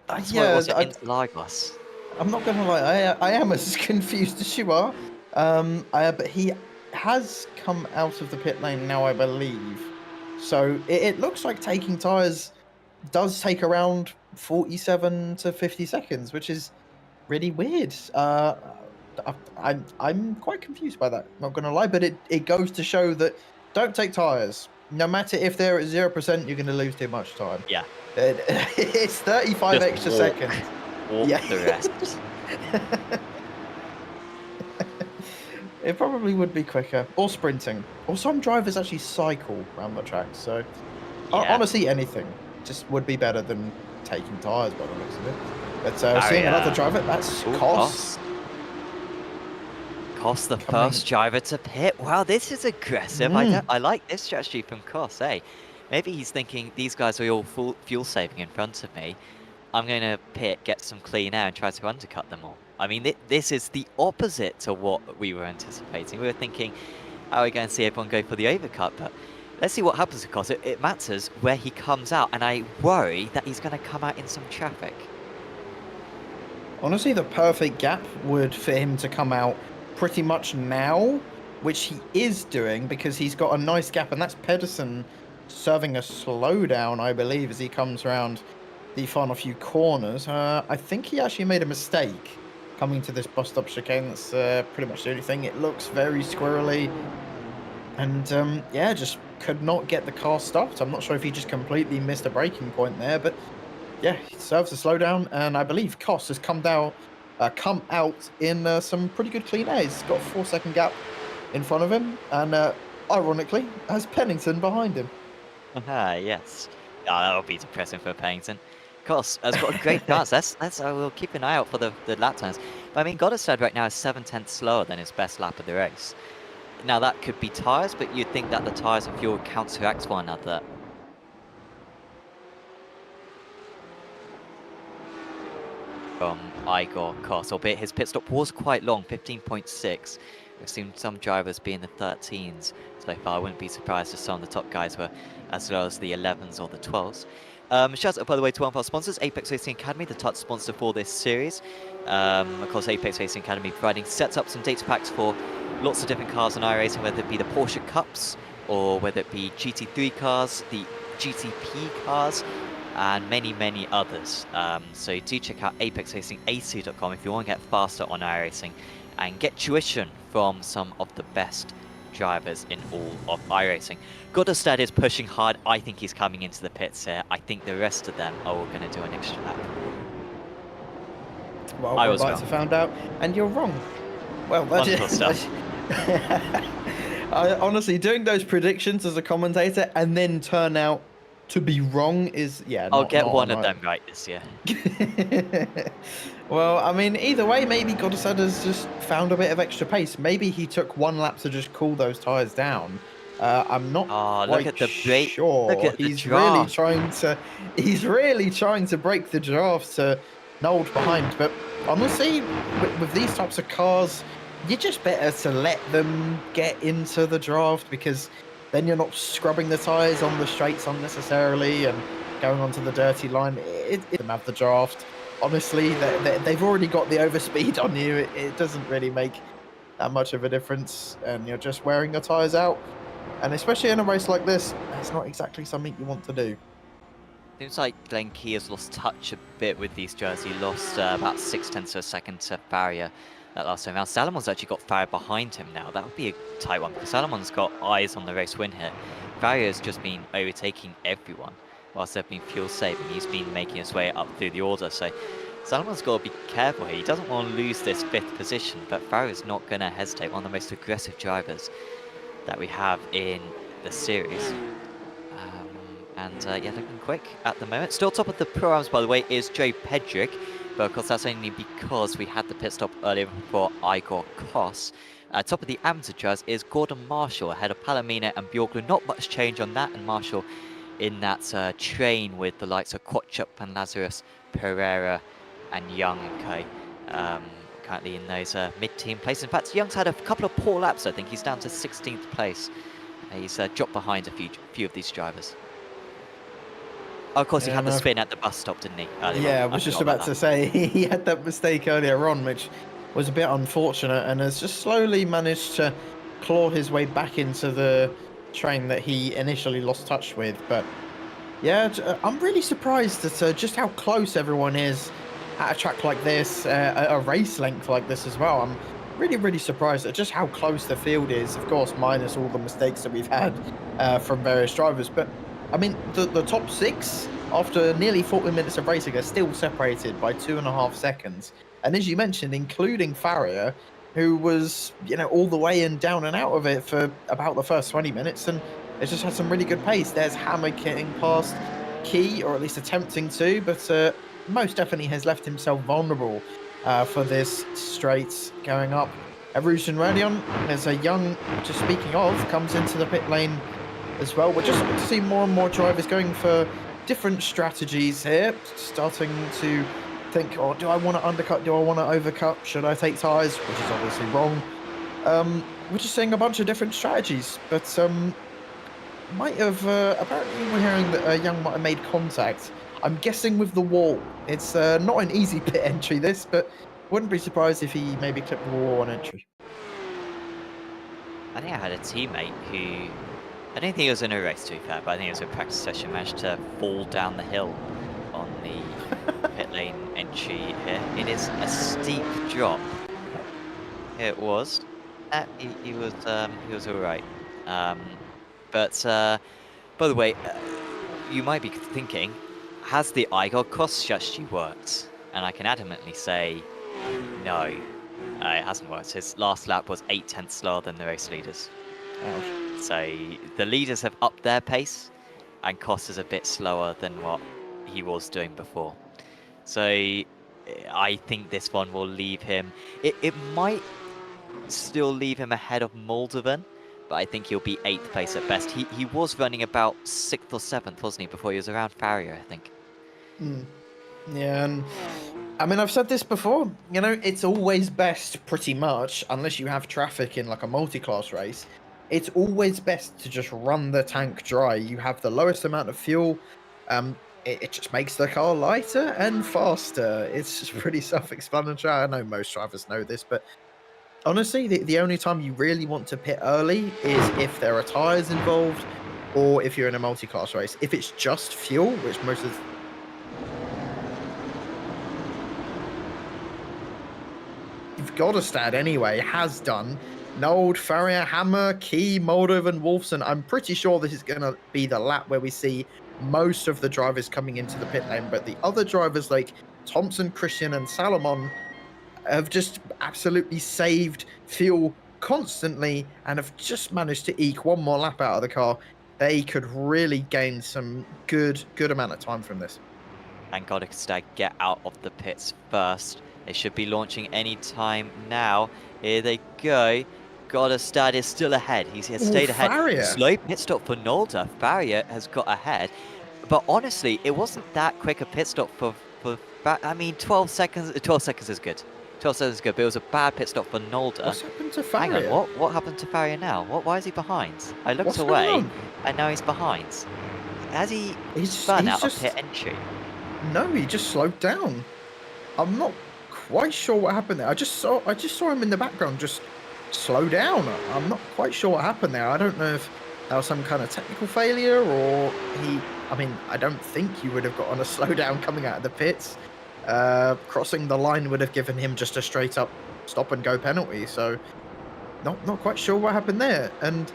That's Yeah, what it was at Interlagos. I'm not gonna lie, I am as confused as you are. But he has come out of the pit lane now, I believe. So it looks like taking tyres does take around 47 to 50 seconds, which is really weird. I'm quite confused by that, not gonna lie, but it goes to show that don't take tyres. No matter if they're at 0%, you're gonna lose too much time. Yeah. It's 35 Just extra walk. seconds. Walk Yeah. the rest. It probably would be quicker. Or sprinting. Or some drivers actually cycle around the track, so Yeah. honestly anything just would be better than taking tyres by the looks of it. But seeing another driver, that's Ooh, Kos. Kos, the Coming. first driver to pit. Wow, this is aggressive. I like this strategy from Kos, eh? Maybe he's thinking, these guys are all fuel saving in front of me. I'm going to pit, get some clean air, and try to undercut them all. I mean, this is the opposite to what we were anticipating. We were thinking, how are we going to see everyone go for the overcut? But let's see what happens to Kos. It matters where he comes out, and I worry that he's going to come out in some traffic. Honestly, the perfect gap would for him to come out pretty much now, which he is doing because he's got a nice gap, and that's Pedersen serving a slowdown, I believe, as he comes around the final few corners. I think he actually made a mistake coming to this bus stop chicane. That's pretty much the only thing. It looks very squirrely, and yeah, just could not get the car stopped. I'm not sure if he just completely missed a braking point there, but yeah, he serves a slowdown, and I believe Kos has come out in some pretty good clean air. He's got a 4-second gap in front of him, and ironically, has Pennington behind him. Yes. Oh, that'll be depressing for Pennington. Kos has got a great chance. We'll keep an eye out for the lap times. But I mean, Godestad right now is 7/10 slower than his best lap of the race. Now that could be tyres, but you'd think that the tyres and fuel counteract one another. From Igor Kos, albeit his pit stop was quite long, 15.6. We've seen some drivers be in the 13s so far. I wouldn't be surprised if some of the top guys were as low as the 11s or the 12s. Shout out, by the way, to one of our sponsors, Apex Racing Academy, the touch sponsor for this series. Of course, Apex Racing Academy providing setups and data packs for lots of different cars on iRacing, whether it be the Porsche Cups or whether it be GT3 cars, the GTP cars, and many, many others. So do check out apexracingac.com if you want to get faster on iRacing and get tuition from some of the best drivers in all of iRacing. Godestad is pushing hard. I think he's coming into the pits here. I think the rest of them are all going to do an extra lap. Well, I I'd was like wrong. to find out, and you're wrong. Well, that's Wonderful stuff. Honestly, doing those predictions as a commentator and then turn out to be wrong is, yeah. I'll not get one on of them right this year. Well, I mean, either way, maybe Godestad has just found a bit of extra pace. Maybe he took one lap to just cool those tyres down. I'm not look quite at the break. sure. Look at the He's draft. really trying to break the draft to Nold behind. But honestly, with these types of cars, you're just better to let them get into the draft, because then you're not scrubbing the tyres on the straights unnecessarily and going onto the dirty line. It have the draft. Honestly, they've already got the overspeed on you. It doesn't really make that much of a difference, and you're just wearing your tyres out. And especially in a race like this, it's not exactly something you want to do. Seems like Glenn Key has lost touch a bit with these drivers. He lost about 0.6 of a second to Farrier that last time. Now Salomon's actually got Farrier behind him now. That would be a tight one, because Salomon's got eyes on the race win here. Farrier's just been overtaking everyone. whilst they've been fuel saving. He's been making his way up through the order, so Salomon's got to be careful here. He doesn't want to lose this 5th position, but Farrier's not going to hesitate. One of the most aggressive drivers that we have in the series. Yeah, looking quick at the moment. Still top of the Pro-Ams, by the way, is Joe Pedrick, but of course that's only because we had the pit stop earlier for Igor Koss. Top of the amateur drivers is Gordon Marshall ahead of Palomino and Bjorklund. Not much change on that, and Marshall in that train with the likes of Kotchup and Lazarus, Pereira and Young and co. Currently in those mid-team places. In fact, Young's had a couple of poor laps, I think. He's down to 16th place. He's dropped behind a few of these drivers. Oh, of course, he had the spin at the bus stop, didn't he? Yeah, I was just about to say, he had that mistake earlier on, which was a bit unfortunate, and has just slowly managed to claw his way back into the train that he initially lost touch with. But yeah, I'm really surprised at just how close everyone is at a track like this, at a race length like this as well. I'm really surprised at just how close the field is, of course, minus all the mistakes that we've had from various drivers. But I mean, the top 6, after nearly 40 minutes of racing, are still separated by 2.5 seconds. And as you mentioned, including Farrier, who was, all the way and down and out of it for about the first 20 minutes, and it's just had some really good pace. There's Hammer getting past Key, or at least attempting to, but most definitely has left himself vulnerable for this straight going up. Rouge and Radion, as a Young, just speaking of, comes into the pit lane as well. We're just to see more and more drivers going for different strategies here, starting to think, oh, do I want to undercut? Do I want to overcut? Should I take tyres? Which is obviously wrong. We're just seeing a bunch of different strategies, but might have, apparently we're hearing that Young might have made contact. I'm guessing with the wall. It's not an easy pit entry, this, but wouldn't be surprised if he maybe clipped the wall on entry. I think I had a teammate who, I don't think it was in a race to be fair, but I think it was a practice session, managed to fall down the hill on the pit lane entry here. It is a steep drop. It was. He was all right. But by the way, you might be thinking, has the Igor Koss strategy worked? And I can adamantly say, no, it hasn't worked. His last lap was 8/10 slower than the race leaders. Ouch. So the leaders have upped their pace, and Koss is a bit slower than what he was doing before. So I think this one will leave him. It might still leave him ahead of Moldovan, but I think he'll be 8th place at best. He was running about 6th or 7th, wasn't he, before he was around Farrier, I think. Yeah, and I mean, I've said this before, it's always best, pretty much, unless you have traffic in like a multi-class race, it's always best to just run the tank dry. You have the lowest amount of fuel. It just makes the car lighter and faster. It's just pretty self-explanatory. I know most drivers know this, but honestly, the only time you really want to pit early is if there are tyres involved, or if you're in a multi-class race. If it's just fuel, which most of Godestad anyway has done. Nold, Farrier, Hammer, Key, Moldovan, Wolfson. I'm pretty sure this is going to be the lap where we see most of the drivers coming into the pit lane, but the other drivers like Thompson, Christian, and Salomon have just absolutely saved fuel constantly and have just managed to eke one more lap out of the car. They could really gain some good amount of time from this. And Godestad get out of the pits first. They should be launching any time now. Here they go. Godestad is still ahead. He's stayed ahead. Farrier. Slow pit stop for Nolda. Farrier has got ahead. But honestly, it wasn't that quick a pit stop for I mean, 12 seconds. 12 seconds is good. 12 seconds is good, but it was a bad pit stop for Nolda. What's happened to Farrier? Hang on, what happened to Farrier now? Why is he behind? I looked away, and now he's behind. Has he spun out of pit entry? No, he just slowed down. I'm not quite sure what happened there. I just saw him in the background just slow down. I'm not quite sure what happened there. I don't know if that was some kind of technical failure, or I mean, I don't think he would have got on a slowdown coming out of the pits. Crossing the line would have given him just a straight up stop and go penalty. So not quite sure what happened there. And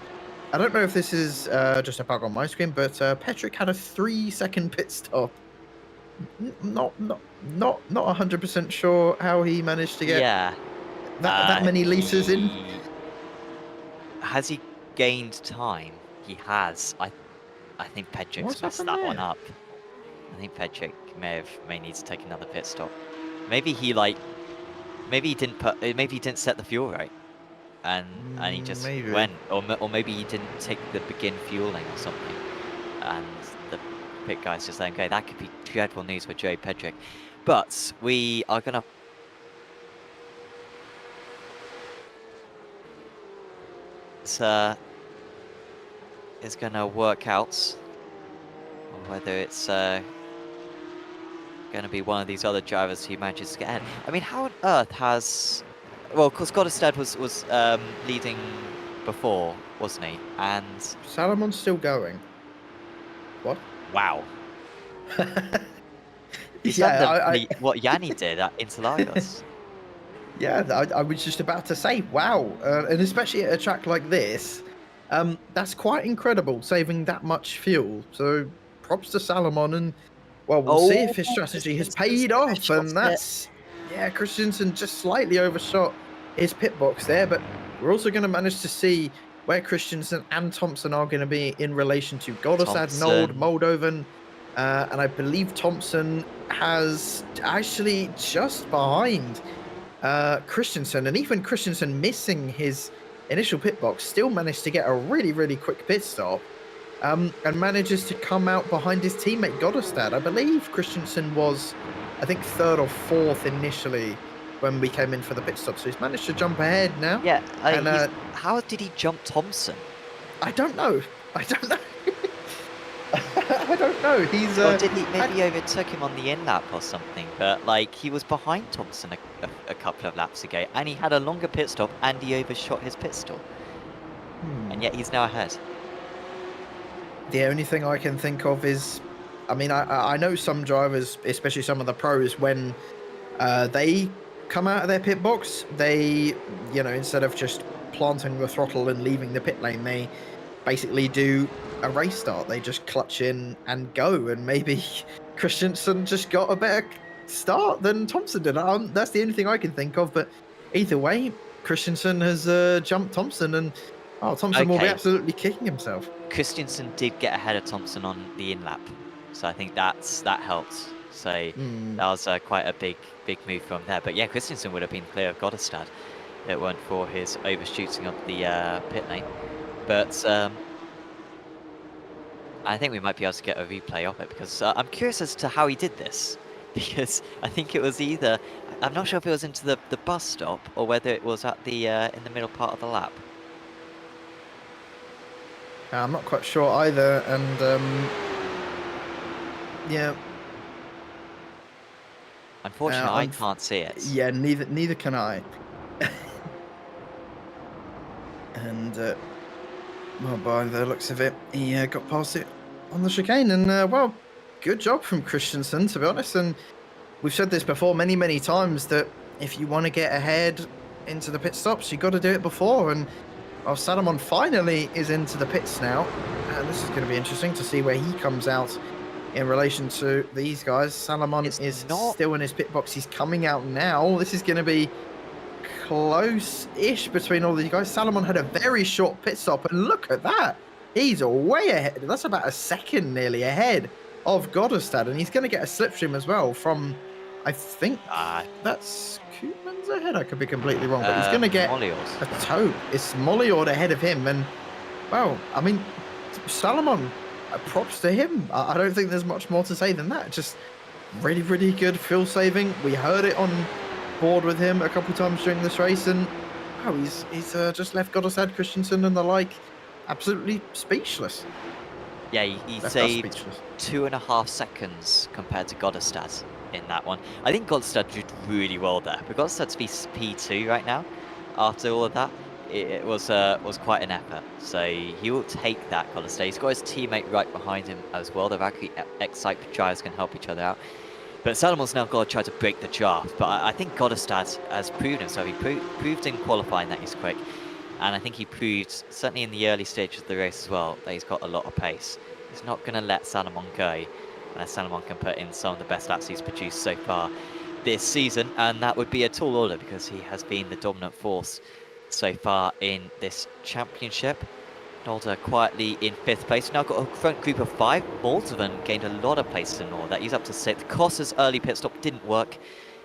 I don't know if this is just a bug on my screen, but Petrick had a 3-second pit stop. Not 100% sure how he managed to get Yeah. that many liters in. Has he gained time? He has. I think Petrick's What's messed happened that one there? up. I think Petrick may need to take another pit stop. Maybe he didn't set the fuel right, and he just Maybe. went, or maybe he didn't take the begin fueling or something, and the pit guys just let him go. That could be dreadful news for Joe Petrick. But we are gonna. Is gonna work out, or whether it's going to be one of these other drivers who manages to get ahead. I mean, how on earth has... Well, of course, Goddestad was leading before, wasn't he? And... Salamon's still going. What? Wow. He's Yeah, done what Yanni did at Interlagos. Yeah, I was just about to say, wow. And especially at a track like this, that's quite incredible, saving that much fuel. So props to Salomon, and well, we'll see if his strategy has paid off. And that's, yeah, Christensen just slightly overshot his pit box there, but we're also going to manage to see where Christensen and Thompson are going to be in relation to Goddestad, Nold, Moldovan, and I believe Thompson has actually just behind Christensen, and even Christensen missing his initial pit box still managed to get a really quick pit stop, and manages to come out behind his teammate Goddestad. I believe Christensen was, I think, 3rd or 4th initially when we came in for the pit stop, so he's managed to jump ahead now. Yeah, and how did he jump Thompson? I don't know. I don't know. He's or did he maybe overtook him on the in lap or something? But like, he was behind Thompson a couple of laps ago, and he had a longer pit stop, and he overshot his pit stop, and yet he's now ahead. The only thing I can think of is, I mean, I know some drivers, especially some of the pros, when they come out of their pit box, they, you know, instead of just planting the throttle and leaving the pit lane, they basically do a race start. They just clutch in and go, and maybe Christensen just got a better start than Thompson did. That's the only thing I can think of, but either way, Christensen has jumped Thompson, and Thompson will be absolutely kicking himself. Christensen did get ahead of Thompson on the in lap, so I think that helped. So that was quite a big move from there. But yeah, Christensen would have been clear of Goddestad if it weren't for his overshooting of the pit lane. But I think we might be able to get a replay of it, because I'm curious as to how he did this. Because I think it was either, I'm not sure if it was into the bus stop or whether it was at the in the middle part of the lap. I'm not quite sure either, and yeah. Unfortunately, I can't see it. Yeah, neither can I. And well, by the looks of it, he got past it on the chicane, and well, good job from Christensen, to be honest. And we've said this before many times, that if you want to get ahead into the pit stops, you got to do it before. And well, Salomon finally is into the pits now, and this is going to be interesting to see where he comes out in relation to these guys. Salomon is still in his pit box. He's coming out now. This is going to be close-ish between all these guys. Salomon had a very short pit stop, and look at that. He's way ahead. That's about a second nearly ahead of Goddestad, and he's going to get a slipstream as well from, I think that's Koopman's ahead. I could be completely wrong, but he's going to get a tow. It's Molliord ahead of him, and well, I mean, Salomon, props to him. I don't think there's much more to say than that. Just really good fuel saving. We heard it on board with him a couple of times during this race, and wow, he's just left Goddestad, Christensen and the like absolutely speechless. Yeah, he saved 2.5 seconds compared to Goddestad in that one. I think Goddestad did really well there, but Goddestad's P2 right now. After all of that, it was quite an effort. So he will take that, Goddestad. He's got his teammate right behind him as well. They're actually ex-Cypher drivers, can help each other out. But Salomon's now got to try to break the draft. But I think Goddestad has proven himself. He proved in qualifying that he's quick. And I think he proved, certainly in the early stages of the race as well, that he's got a lot of pace. He's not going to let Salomon go, unless Salomon can put in some of the best laps he's produced so far this season, and that would be a tall order because he has been the dominant force so far in this championship. Nolde quietly in 5th place. Now got a front group of 5. Moldovan gained a lot of places in Nolde. He's up to 6th. Kossa's early pit stop didn't work.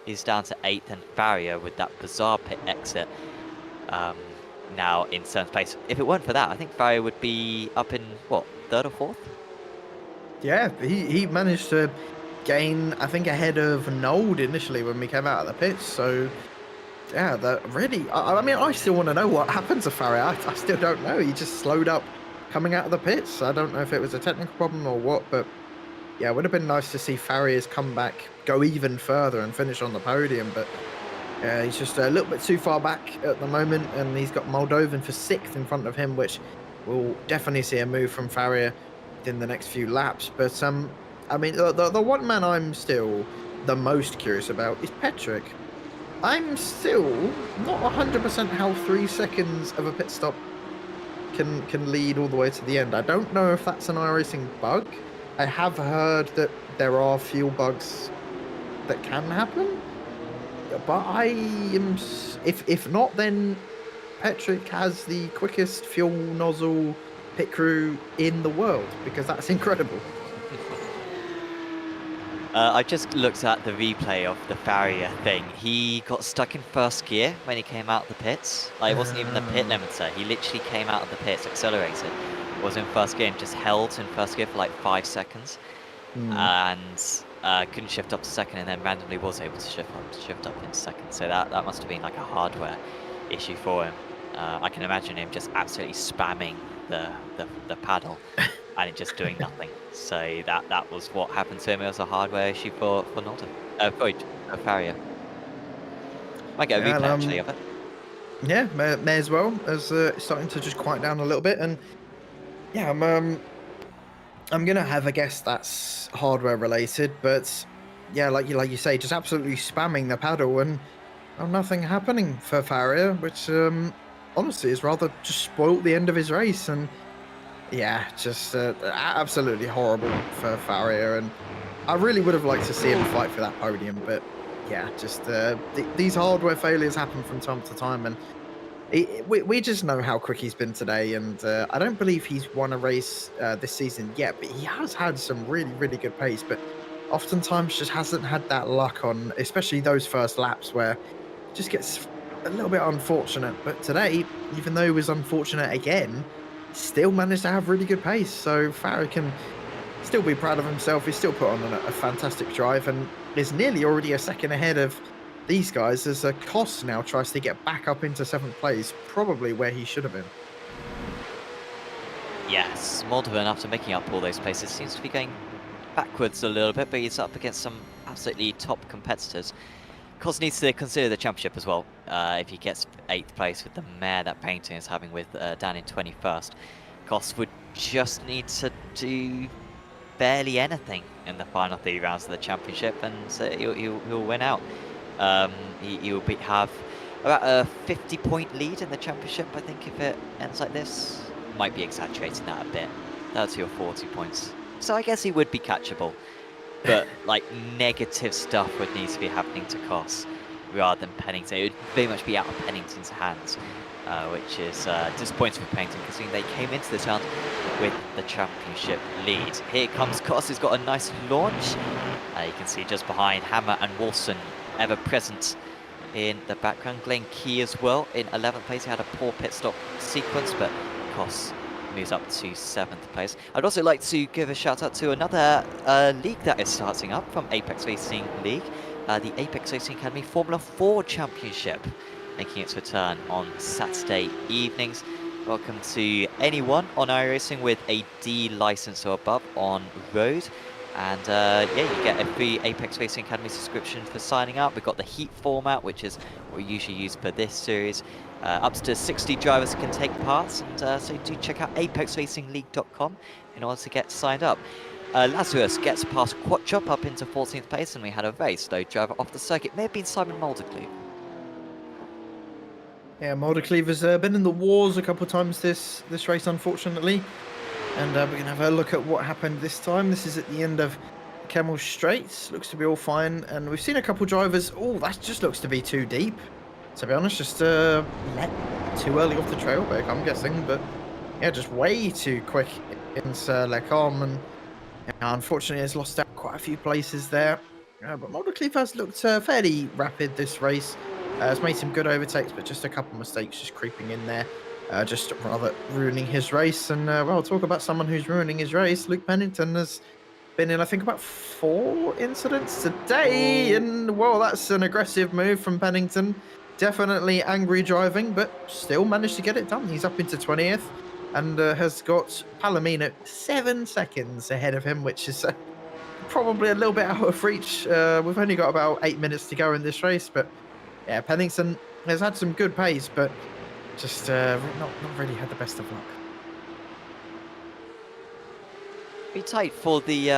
He's down to 8th, and Farrier with that bizarre pit exit now in 7th place. If it weren't for that, I think Farrier would be up in, what, 3rd or 4th? Yeah, he managed to gain, I think, ahead of Nold initially when we came out of the pits. So, yeah, that really, I mean, I still want to know what happened to Farrier. I still don't know. He just slowed up coming out of the pits. I don't know if it was a technical problem or what, but yeah, it would have been nice to see Farrier's comeback go even further and finish on the podium. But yeah, he's just a little bit too far back at the moment, and he's got Moldovan for 6th in front of him, which will definitely see a move from Farrier in the next few laps. But I mean, the one man I'm still the most curious about is Petrick. I'm still not 100% how 3 seconds of a pit stop can lead all the way to the end. I don't know if that's an iRacing bug. I have heard that there are fuel bugs that can happen, but I am, if not, then Petrick has the quickest fuel nozzle pit crew in the world, because that's incredible. I just looked at the replay of the Farrier thing. He got stuck in 1st gear when he came out of the pits. Like, it wasn't even the pit limiter. He literally came out of the pits, accelerated, was in 1st gear and just held in 1st gear for like 5 seconds. And couldn't shift up to 2nd, and then randomly was able to shift up into 2nd. So that must have been like a hardware issue for him. I can imagine him just absolutely spamming the paddle and it just doing nothing. So that was what happened to him. It was a hardware issue for Nolde. For Farrier. Might get a replay actually of it. Yeah, may as well, as it's starting to just quiet down a little bit. And yeah, I'm gonna have a guess that's hardware related, but yeah, like you say, just absolutely spamming the paddle and nothing happening for Farrier, which honestly is rather just spoilt the end of his race. And yeah, just absolutely horrible for Farrier, and I really would have liked to see him fight for that podium, but yeah, just these hardware failures happen from time to time, and we just know how quick he's been today. And I don't believe he's won a race this season yet, but he has had some really, really good pace, but oftentimes just hasn't had that luck on, especially those first laps where it just gets a little bit unfortunate. But today, even though he was unfortunate again, still managed to have really good pace. So Farrier can still be proud of himself. He's still put on a fantastic drive and is nearly already a second ahead of these guys as Kos now tries to get back up into 7th place, probably where he should have been. Yes, Moldovan, after making up all those places, seems to be going backwards a little bit, but he's up against some absolutely top competitors. Kos needs to consider the championship as well. If he gets 8th place with the mare that Painting is having with down in 21st, Kos would just need to do barely anything in the final 3 rounds of the championship, and he'll win out. He'll have about a 50-point lead in the championship, I think, if it ends like this. Might be exaggerating that a bit. 30 or 40 points. So I guess he would be catchable. But like negative stuff would need to be happening to Kos rather than Pennington. It would very much be out of Pennington's hands, which is disappointing for Pennington, because they came into this round with the championship lead. Here comes Kos, who's got a nice launch. You can see just behind Hammer and Wilson, ever present in the background. Glenn Key as well in 11th place. He had a poor pit stop sequence, but Kos moves up to 7th place. I'd also like to give a shout out to another league that is starting up from Apex Racing League, the Apex Racing Academy Formula 4 Championship, making its return on Saturday evenings. Welcome to anyone on iRacing with a D license or above on road. And yeah, you get a free Apex Racing Academy subscription for signing up. We've got the Heat format, which is what we usually use for this series. Up to 60 drivers can take part, and so do check out apexracingleague.com in order to get signed up. Lazarus gets past Quattrop up into 14th place, and we had a very slow driver off the circuit. May have been Simon Mulderclue. Yeah, Mulder Cleaver's been in the wars a couple of times this race, unfortunately. And we're going to have a look at what happened this time. This is at the end of Camel Straits. Looks to be all fine. And we've seen a couple drivers. Oh, that just looks to be too deep, to be honest. Just let too early off the trail break, I'm guessing. But yeah, just way too quick into Lecom. And unfortunately, has lost out quite a few places there. But Mulder Cleaver has looked fairly rapid this race. Has made some good overtakes, but just a couple of mistakes just creeping in there. Just rather ruining his race. And, well, talk about someone who's ruining his race. Luke Pennington has been in, I think, about 4 incidents today. And, well, that's an aggressive move from Pennington. Definitely angry driving, but still managed to get it done. He's up into 20th and has got Palomino 7 seconds ahead of him, which is probably a little bit out of reach. We've only got about 8 minutes to go in this race, but yeah, Pennington has had some good pace, but just not really had the best of luck. Be tight for the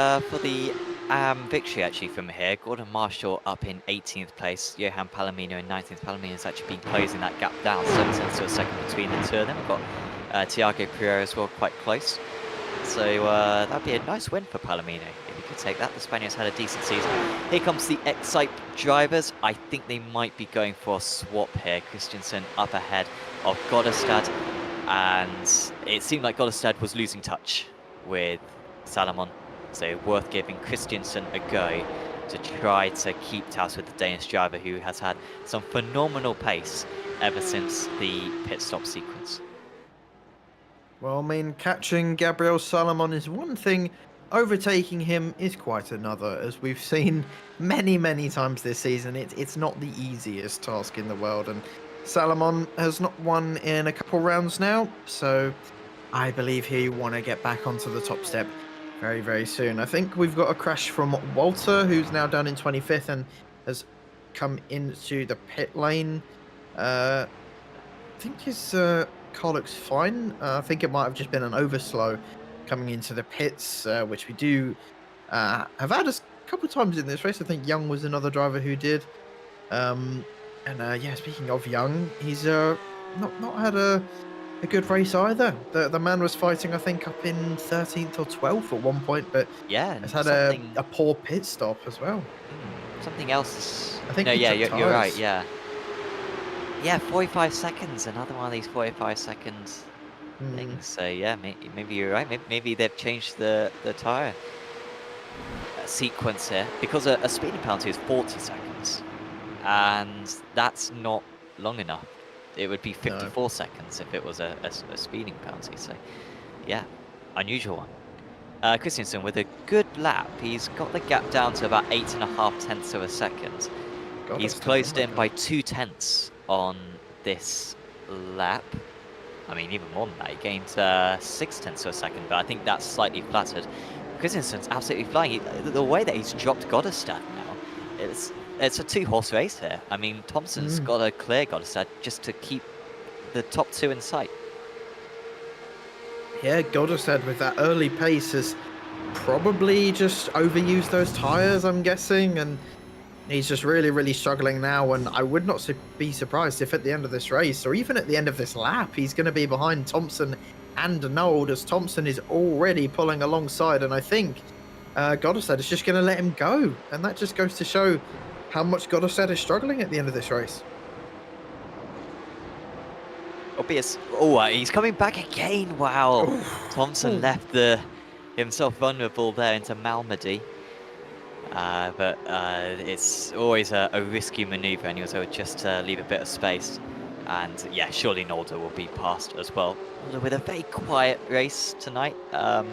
victory actually from here. Gordon Marshall up in 18th place, Johan Palomino in 19th. Palomino has actually been closing that gap down, 7 tenths to a second between the two of them. We've got Tiago Pereira as well, quite close. So that'd be a nice win for Palomino if he could take that. The Spaniards had a decent season. Here comes the Excite drivers. I think they might be going for a swap here. Christensen up ahead of Goddestad, and it seemed like Goddestad was losing touch with Salomon, so worth giving Christensen a go to try to keep tabs with the Danish driver, who has had some phenomenal pace ever since the pit stop sequence. Well, I mean, catching Gabriel Salomon is one thing, overtaking him is quite another. As we've seen many times this season, it's not the easiest task in the world, and Salomon has not won in a couple rounds now, so I believe he want to get back onto the top step very soon. I think we've got a crash from Walter, who's now down in 25th and has come into the pit lane. I think his car looks fine. I think it might have just been an overslow coming into the pits, which we do have had a couple of times in this race. I think Young was another driver who did. Yeah, speaking of Young, he's not had a good race either. The man was fighting, I think, up in 13th or 12th at one point, but yeah, has had a poor pit stop as well. Something else. I think no, yeah, you're right. Yeah, 45 seconds. Another one of these 45 seconds things. So yeah, maybe you're right. Maybe they've changed the tire sequence here, because a speeding penalty is 40 seconds, and that's not long enough. It would be 54 seconds if it was a speeding penalty. So yeah, unusual one. Christensen with a good lap. He's got the gap down to about 8.5 tenths of a second. He's closed in by 2 tenths on this lap. I mean, even more than that. He gained 6 tenths of a second, but I think that's slightly flattered. Christensen's absolutely flying. The way that he's dropped Goddestad now, it's a 2-horse race here. I mean, Thompson's got to clear Goddestad just to keep the top 2 in sight. Yeah, Goddestad with that early pace has probably just overused those tyres, I'm guessing, and he's just really struggling now. And I would not be surprised if at the end of this race, or even at the end of this lap, he's going to be behind Thompson and Nold, as Thompson is already pulling alongside. And I think Goddestad is just going to let him go, and that just goes to show how much Goddestad is struggling at the end of this race. He's coming back again. Wow. Thompson left himself vulnerable there into Malmedy. But it's always a risky manoeuvre, and he was able just to leave a bit of space. And yeah, surely Nolder will be passed as well. Nolder with a very quiet race tonight. I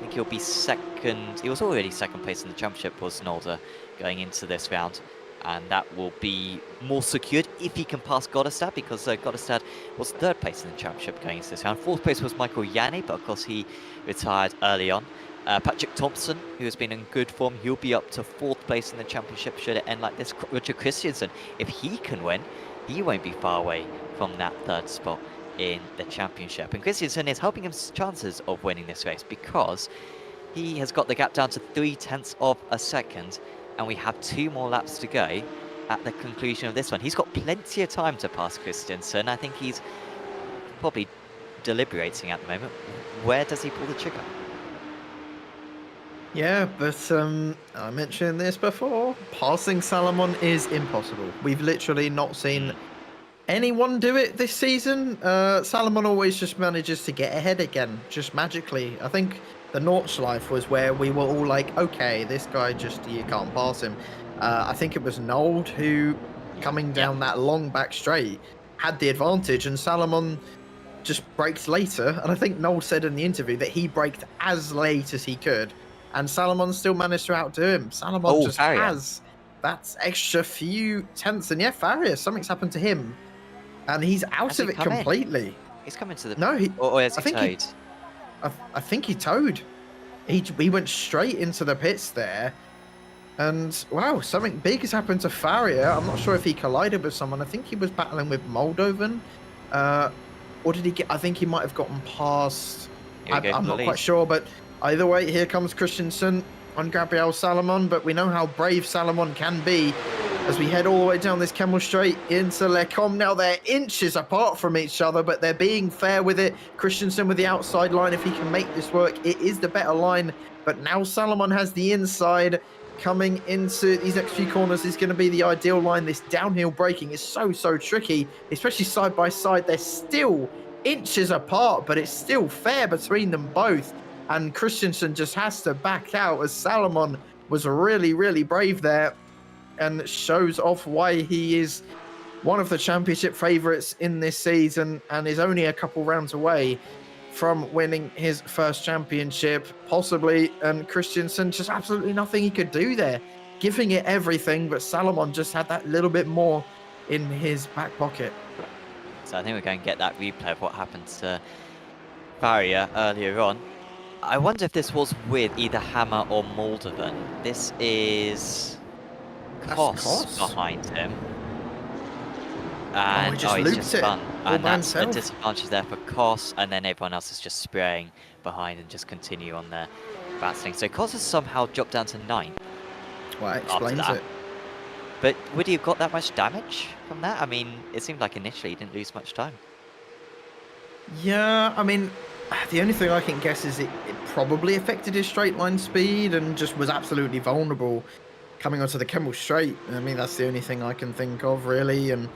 think he'll be second. He was already second place in the championship, was Nolder, going into this round. And that will be more secured if he can pass Goddestad, because Goddestad was 3rd place in the championship going into this round. 4th place was Michael Yanni, but of course he retired early on. Patrick Thompson, who has been in good form, he'll be up to 4th place in the championship should it end like this. Richard Christensen, if he can win, he won't be far away from that 3rd spot in the championship. And Christensen is helping his chances of winning this race, because he has got the gap down to 3 tenths of a second, and we have 2 more laps to go. at the conclusion of this one. He's got plenty of time to pass Christensen. I think he's probably deliberating at the moment. Where does he pull the trigger? Yeah, but I mentioned this before. Passing Salomon is impossible. We've literally not seen anyone do it this season. Salomon always just manages to get ahead again, just magically. I think the Nordschleife was where we were all like, okay, this guy just, you can't pass him. I think it was Nold who, coming down that long back straight, had the advantage, and Salomon just braked later. And I think Nold said in the interview that he braked as late as he could, and Salomon still managed to outdo him. Salomon just has that extra few tenths. And yeah, Faria, something's happened to him, and he's out of it completely. He's coming to the... No, or has he towed? I think he towed. He went straight into the pits there. And wow, something big has happened to Faria. I'm not sure if he collided with someone. I think he was battling with Moldovan. Or did he get... I think he might have gotten past... I'm not quite sure, but either way, here comes Christensen on Gabriel Salomon. But we know how brave Salomon can be as we head all the way down this Camel Straight into Lecom. Now they're inches apart from each other, but they're being fair with it. Christensen with the outside line. If he can make this work, it is the better line. But now Salomon has the inside. Coming into these next few corners is going to be the ideal line. This downhill braking is so tricky, especially side by side. They're still inches apart, but it's still fair between them both. And Christensen just has to back out, as Salomon was really brave there, and shows off why he is one of the championship favourites in this season and is only a couple rounds away from winning his first championship, possibly. And Christensen, just absolutely nothing he could do there, giving it everything, but Salomon just had that little bit more in his back pocket. So I think we're going to get that replay of what happened to Faria earlier on. I wonder if this was with either Hammer or Moldovan. This is Kos behind him. And he's just spun. And that's the disadvantage there for Kos, and then everyone else is just spraying behind and just continue on their battling. So Kos has somehow dropped down to 9. Well, that explains it. But would he have got that much damage from that? I mean, it seemed like initially he didn't lose much time. Yeah, I mean, the only thing I can guess is it probably affected his straight line speed and just was absolutely vulnerable coming onto the Kemmel Straight. I mean, that's the only thing I can think of, really. And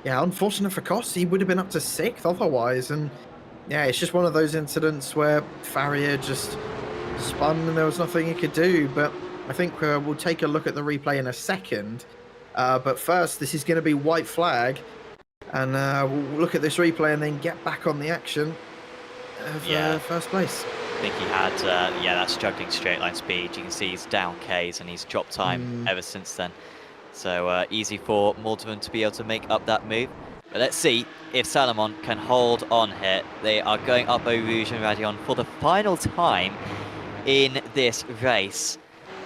yeah, unfortunate for Kos, he would have been up to 6th otherwise. And yeah, it's just one of those incidents where Faria just spun and there was nothing he could do. But I think we'll take a look at the replay in a second. But first, this is going to be white flag. And we'll look at this replay and then get back on the action of first place. I think he had, that struggling straight line speed. You can see he's down Ks and he's dropped time ever since then. So easy for Moldovan to be able to make up that move. But let's see if Salomon can hold on here. They are going up Eau Rouge and Radion for the final time in this race.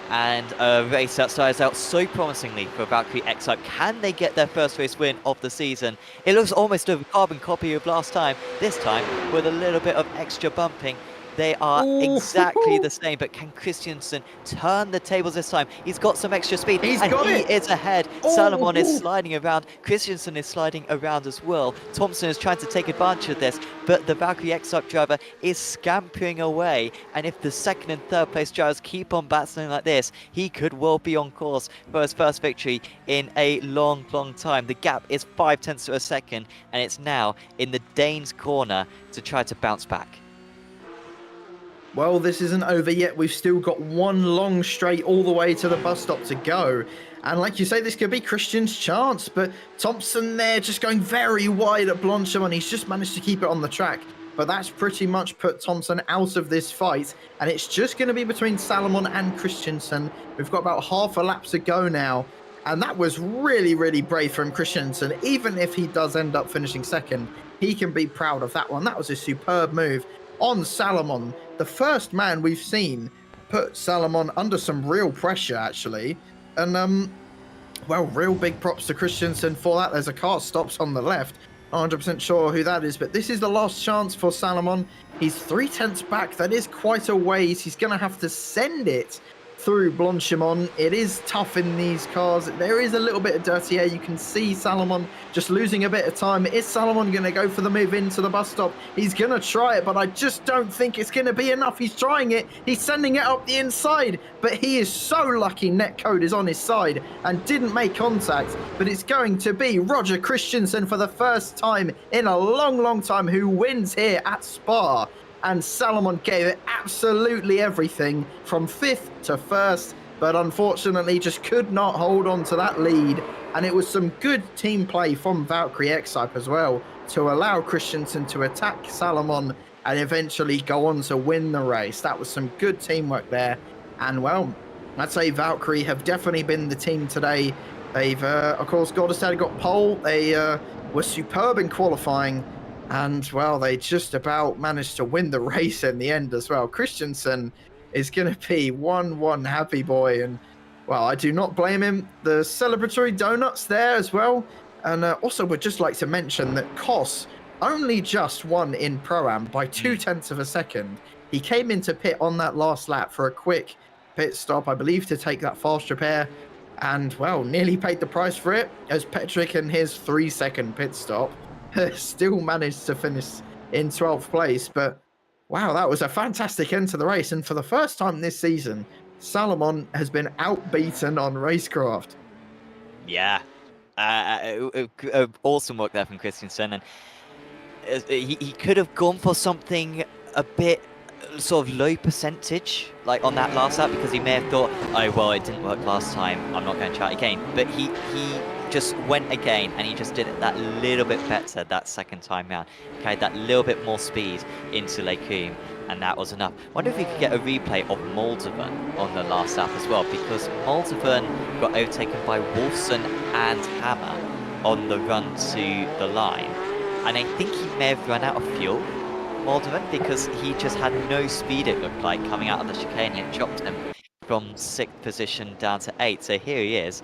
And a race that starts out so promisingly for Valkyrie X-Type. Can they get their first race win of the season? It looks almost a carbon copy of last time. This time with a little bit of extra bumping. They are exactly the same, but can Christensen turn the tables this time? He's got some extra speed, he is ahead. Salomon is sliding around. Christensen is sliding around as well. Thompson is trying to take advantage of this, but the Valkyrie X-Type driver is scampering away. And if the second and third place drivers keep on battling like this, he could well be on course for his first victory in a long time. The gap is 0.5 of a second, and it's now in the Danes' corner to try to bounce back. Well, this isn't over yet. We've still got one long straight all the way to the bus stop to go. And like you say, this could be Christian's chance. But Thompson there just going very wide at Blanchard, and he's just managed to keep it on the track. But that's pretty much put Thompson out of this fight. And it's just going to be between Salomon and Christensen. We've got about half a lap to go now. And that was really brave from Christensen. Even if he does end up finishing second, he can be proud of that one. That was a superb move on Salomon. The first man we've seen put Salomon under some real pressure, actually. And, well, real big props to Christensen for that. There's a car stops on the left. Not 100% sure who that is, but this is the last chance for Salomon. He's 0.3 back. That is quite a ways. He's going to have to send it through Blanchimont. It is tough in these cars. There is a little bit of dirty air. You can see Salomon just losing a bit of time. Is Salomon going to go for the move into the bus stop? He's going to try it, but I just don't think it's going to be enough. He's trying it. He's sending it up the inside, but he is so lucky Netcode is on his side and didn't make contact. But it's going to be Roger Christensen for the first time in a long time who wins here at Spa. And Salomon gave it absolutely everything from 5th to 1st, but unfortunately just could not hold on to that lead. And it was some good team play from Valkyrie X-Type as well to allow Christensen to attack Salomon and eventually go on to win the race. That was some good teamwork there. And well, I'd say Valkyrie have definitely been the team today. They've, of course, Godestad got pole. They were superb in qualifying. And, well, they just about managed to win the race in the end as well. Christensen is going to be one happy boy. And, well, I do not blame him. The celebratory donuts there as well. And also would just like to mention that Kos only just won in Pro-Am by 0.2 of a second. He came into pit on that last lap for a quick pit stop, I believe, to take that fast repair. And, well, nearly paid the price for it as Petrick in his 3-second pit stop still managed to finish in 12th place. But wow, that was a fantastic end to the race. And for the first time this season, Salomon has been outbeaten on racecraft. Yeah. Awesome work there from Christensen. And he could have gone for something a bit sort of low percentage, like on that last lap, because he may have thought, oh, well, it didn't work last time, I'm not going to try it again. But he just went again, and he just did it that little bit better that second time round. Carried that little bit more speed into Lacoum, and that was enough. Wonder if we could get a replay of Moldovan on the last lap as well, because Moldovan got overtaken by Wolfson and Hammer on the run to the line. And I think he may have run out of fuel, Moldovan, because he just had no speed, it looked like, coming out of the chicane. It dropped him from 6th position down to 8th. So here he is,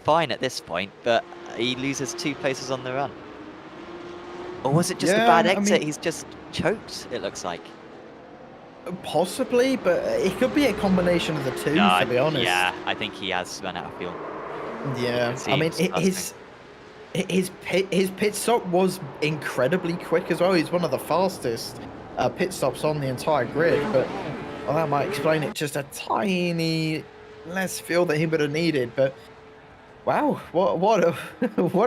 fine at this point, but he loses 2 places on the run. Or was it just a bad exit? I mean, he's just choked, it looks like. Possibly, but it could be a combination of the two, to be honest. Yeah, I think he has run out of fuel. Yeah, I mean, his pit stop was incredibly quick as well. He's one of the fastest pit stops on the entire grid, but well, that might explain it. Just a tiny less fuel that he would have needed. But wow, what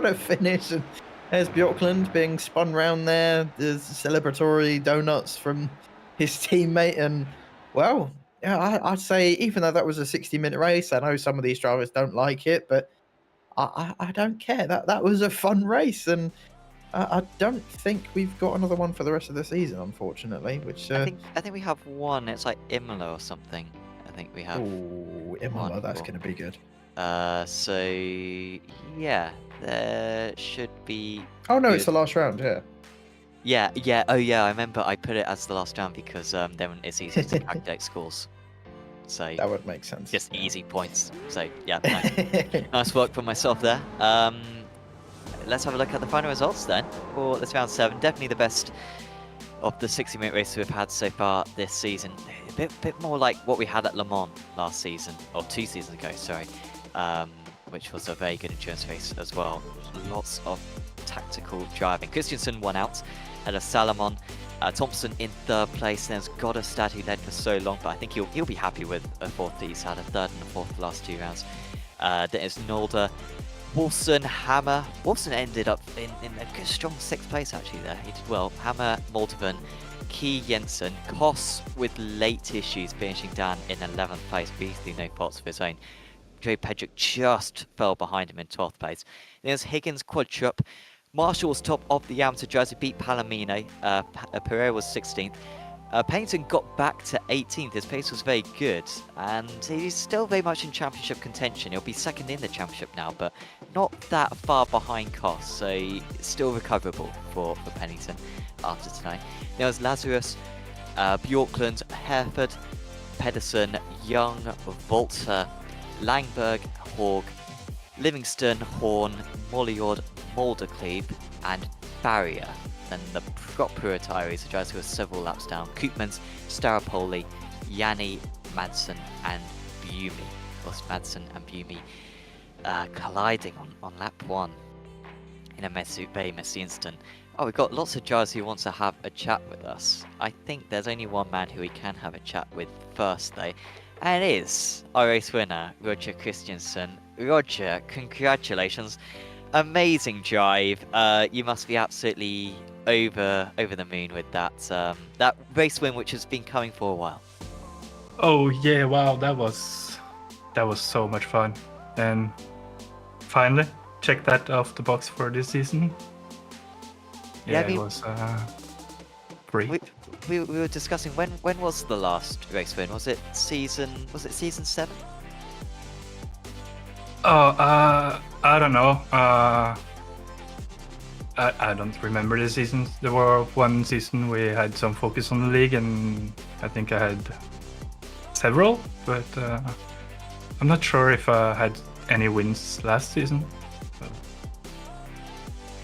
a finish! And there's Bjorklund being spun round there. There's celebratory donuts from his teammate, and well, yeah, I'd say even though that was a 60-minute race, I know some of these drivers don't like it, but I don't care. That was a fun race, and I don't think we've got another one for the rest of the season, unfortunately. Which I think we have one. It's like Imola or something. I think we have. Oh, Imola, that's going to be good. So yeah, there should be. Oh no, it's the last round. Yeah. Yeah. Oh yeah, I remember. I put it as the last round because then it's easy to calculate scores. So that would make sense. Just easy points. So yeah, nice work for myself there. Let's have a look at the final results then for this round 7. Definitely the best of the 60-minute races we've had so far this season. A bit more like what we had at Le Mans last season, or 2 seasons ago, sorry, which was a very good endurance race as well. Lots of tactical driving. Christensen won out, had a Salomon. Thompson in 3rd place. There's Godestad, who led for so long, but I think he'll be happy with a 4th that he's had, a 3rd and a 4th the last 2 rounds. There's Nolder, Wolfson, Hammer. Wolfson ended up in a good strong 6th place actually there. He did well. Hammer, Moldovan, Key, Jensen, Kos with late issues finishing down in 11th place, basically no faults of his own. Joe Pedrick just fell behind him in 12th place. There's Higgins, Quadrup. Marshall was top of the amateur jersey, beat Palomino. Pereira was 16th. Pennington got back to 18th. His pace was very good, and he's still very much in championship contention. He'll be 2nd in the championship now, but not that far behind Kos, so it's still recoverable for Pennington after tonight. There was Lazarus, Bjorklund, Hereford, Pedersen, Young, Volter, Langberg, Horg, Livingston, Horn, Molliord, Moldercleve, and Barrier. Then the proper retirees, the drivers who are several laps down: Koopmans, Staropoli, Yanni, Madsen, and Bumi, was Madsen and Bumi colliding on lap 1 in a very messy instant. Oh, we've got lots of drivers who want to have a chat with us. I think there's only one man who we can have a chat with first, though, and it is our race winner, Roger Christensen. Roger, congratulations. Amazing drive. You must be absolutely over the moon with that that race win, which has been coming for a while. Oh yeah, wow, that was so much fun, and finally check that off the box for this season. Yeah, I mean, it was great. We were discussing when was the last race win? Was it season 7? Oh, I don't know. I don't remember the seasons. There were one season we had some focus on the league, and I think I had several, but I'm not sure if I had any wins last season. So.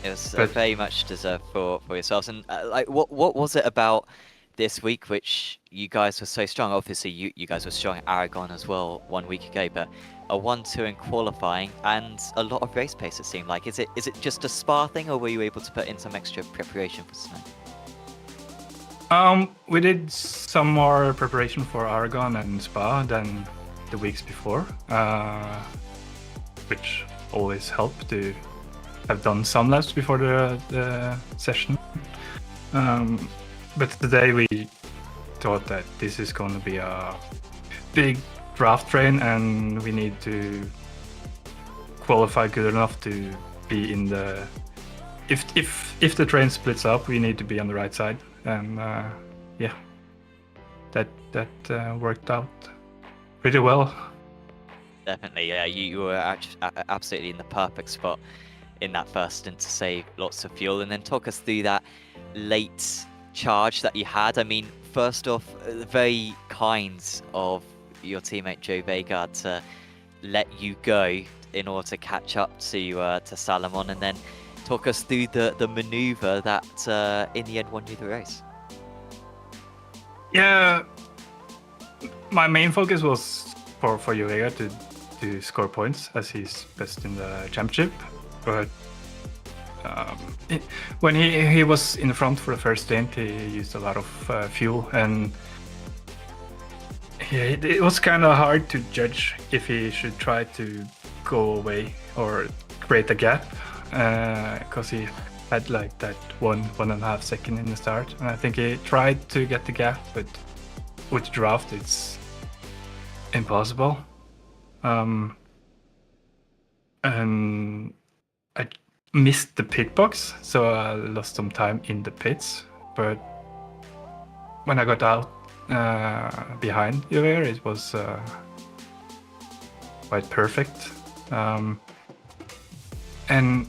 It was very much deserved for yourselves. And like, what was it about this week which you guys were so strong? Obviously, you guys were strong at Aragon as well 1 week ago, but a 1-2 in qualifying and a lot of race pace, it seemed like. Is it just a Spa thing, or were you able to put in some extra preparation for tonight? We did some more preparation for Aragon and Spa than the weeks before, which always helped to have done some laps before the session. But today we thought that this is going to be a big draft train, and we need to qualify good enough to be in the. If the train splits up, we need to be on the right side, and yeah, that worked out pretty well. Definitely, yeah. You were absolutely in the perfect spot in that first stint to save lots of fuel. And then talk us through that late charge that you had. I mean, first off, very kind of your teammate Joe Vega to let you go in order to catch up to Salomon, and then talk us through the maneuver that in the end won you the race. Yeah, my main focus was for Joe Vega to score points, as he's best in the championship. But when he was in front for the first stint, he used a lot of fuel, and yeah, it was kind of hard to judge if he should try to go away or create a gap, because he had like that 1.5 second in the start, and I think he tried to get the gap, but with draft it's impossible. And I missed the pit box, so I lost some time in the pits. But when I got out behind Jover, it was quite perfect. And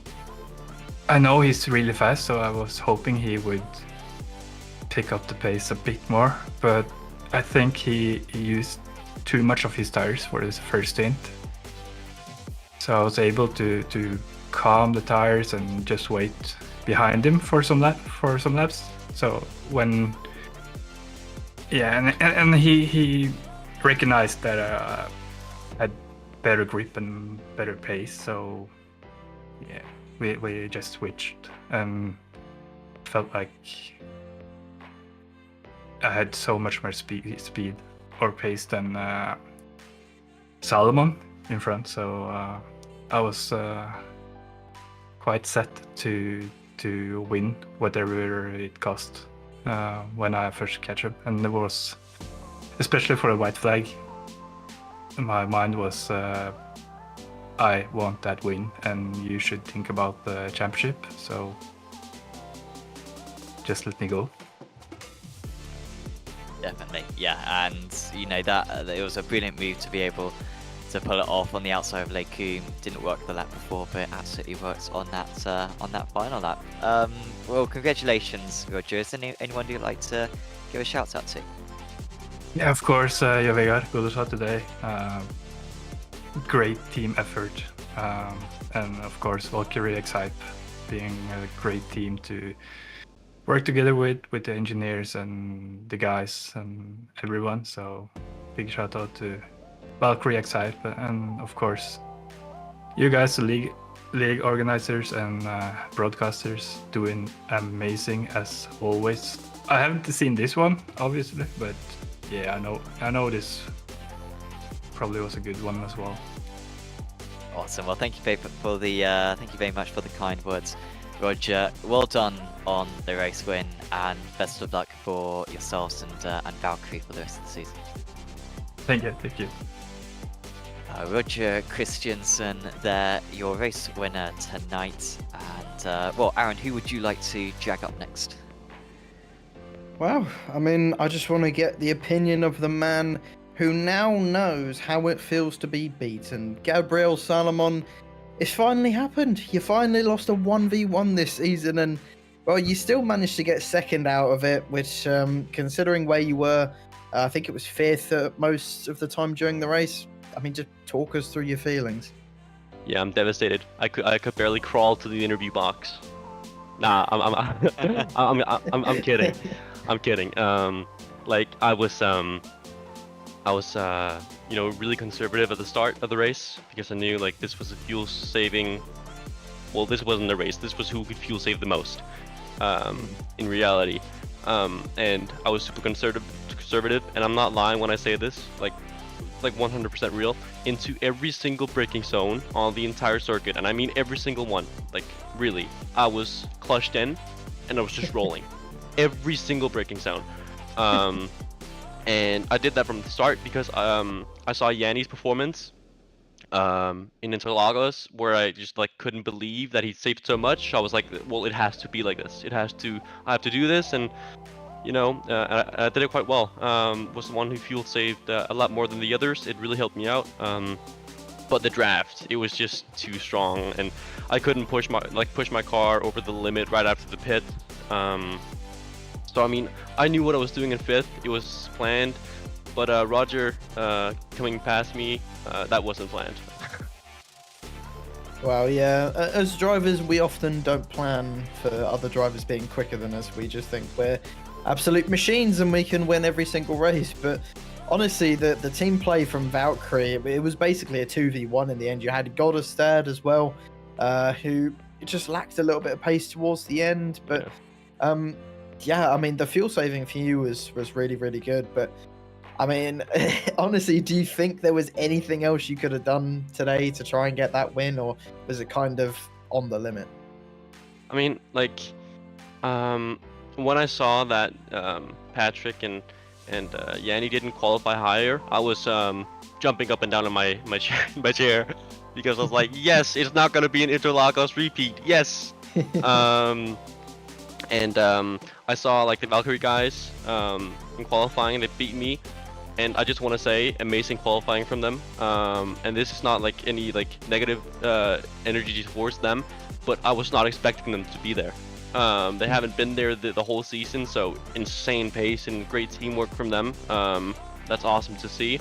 I know he's really fast, so I was hoping he would pick up the pace a bit more. But I think he used too much of his tires for his first stint. So I was able to calm the tires and just wait behind him for some laps. So when and he recognized that I had better grip and better pace. So yeah, we just switched, and felt like I had so much more speed or pace than Salomon in front. So I was quite set to win whatever it cost when I first catch up. And it was, especially for a white flag, my mind was I want that win, and you should think about the championship, so just let me go. Definitely, yeah, and you know that it was a brilliant move to be able to pull it off on the outside of Lake Coombe. Didn't work the lap before, but it absolutely worked on that final lap. Well, congratulations, Roger. Is there anyone you'd like to give a shout out to? Yeah, of course, Joe Vega, good shot today. Great team effort, and of course Valkyrie X-Hype being a great team to work together with the engineers and the guys and everyone. So big shout out to Valkyrie excited, and of course, you guys, the league organizers and broadcasters, doing amazing as always. I haven't seen this one, obviously, but yeah, I know this probably was a good one as well. Awesome. Well, thank you thank you very much for the kind words, Roger. Well done on the race win, and best of luck for yourselves and Valkyrie for the rest of the season. Thank you. Roger Christiansen, there, your race winner tonight. And well, Aaron, who would you like to drag up next? Well, I mean, I just want to get the opinion of the man who now knows how it feels to be beaten. Gabriel Salomon, it's finally happened. You finally lost a 1v1 this season, and, well, you still managed to get second out of it, which, considering where you were, I think it was fifth most of the time during the race. I mean, just talk us through your feelings. Yeah, I'm devastated. I could barely crawl to the interview box. Nah, I'm kidding. I'm kidding. Like I was really conservative at the start of the race because I knew like this was a fuel saving. Well, this wasn't the race. This was who could fuel save the most. In reality, and I was super conservative, and I'm not lying when I say this. Like 100% real, into every single braking zone on the entire circuit, and I mean every single one. Like really, I was clutched in, and I was just rolling every single braking zone. And I did that from the start because I saw Yanni's performance in Interlagos, where I just like couldn't believe that he saved so much. I was like, well, it has to be like this. I have to do this, and you know, I did it quite well. Was the one who fuel saved a lot more than the others. It really helped me out. But the draft, it was just too strong, and I couldn't push my car over the limit right after the pit. So I mean, I knew what I was doing in fifth. It was planned, but Roger coming past me, that wasn't planned. Well, yeah, as drivers, we often don't plan for other drivers being quicker than us. We just think we're absolute machines and we can win every single race. But honestly, the team play from Valkyrie, it was basically a 2v1 in the end. You had Godestad as well, who just lacked a little bit of pace towards the end. But yeah, I mean, the fuel saving for you was really, really good. But I mean, honestly, do you think there was anything else you could have done today to try and get that win, or was it kind of on the limit? I mean, like, when I saw that Patrick and Yanni didn't qualify higher, I was jumping up and down in my chair because I was like, yes, it's not gonna be an Interlagos repeat. Yes. And I saw like the Valkyrie guys in qualifying, they beat me, and I just want to say amazing qualifying from them. And this is not like any like negative energy towards them, but I was not expecting them to be there. They haven't been there the whole season, so insane pace and great teamwork from them. That's awesome to see.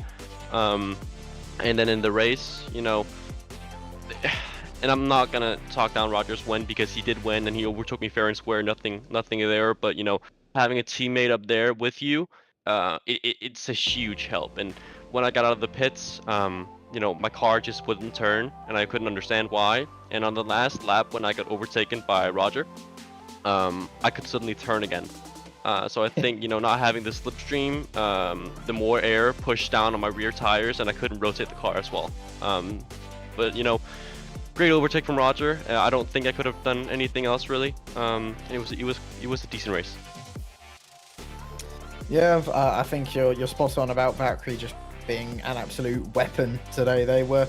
And then in the race, you know, and I'm not gonna talk down Roger's win because he did win and he overtook me fair and square, nothing there. But you know, having a teammate up there with you, it's a huge help. And when I got out of the pits, you know, my car just wouldn't turn, and I couldn't understand why. And on the last lap, when I got overtaken by Roger, I could suddenly turn again. So I think, you know, not having the slipstream, the more air pushed down on my rear tires, and I couldn't rotate the car as well. But you know, great overtake from Roger. I don't think I could have done anything else really. It was a decent race. Yeah, I think you're spot on about Valkyrie just being an absolute weapon today. They were,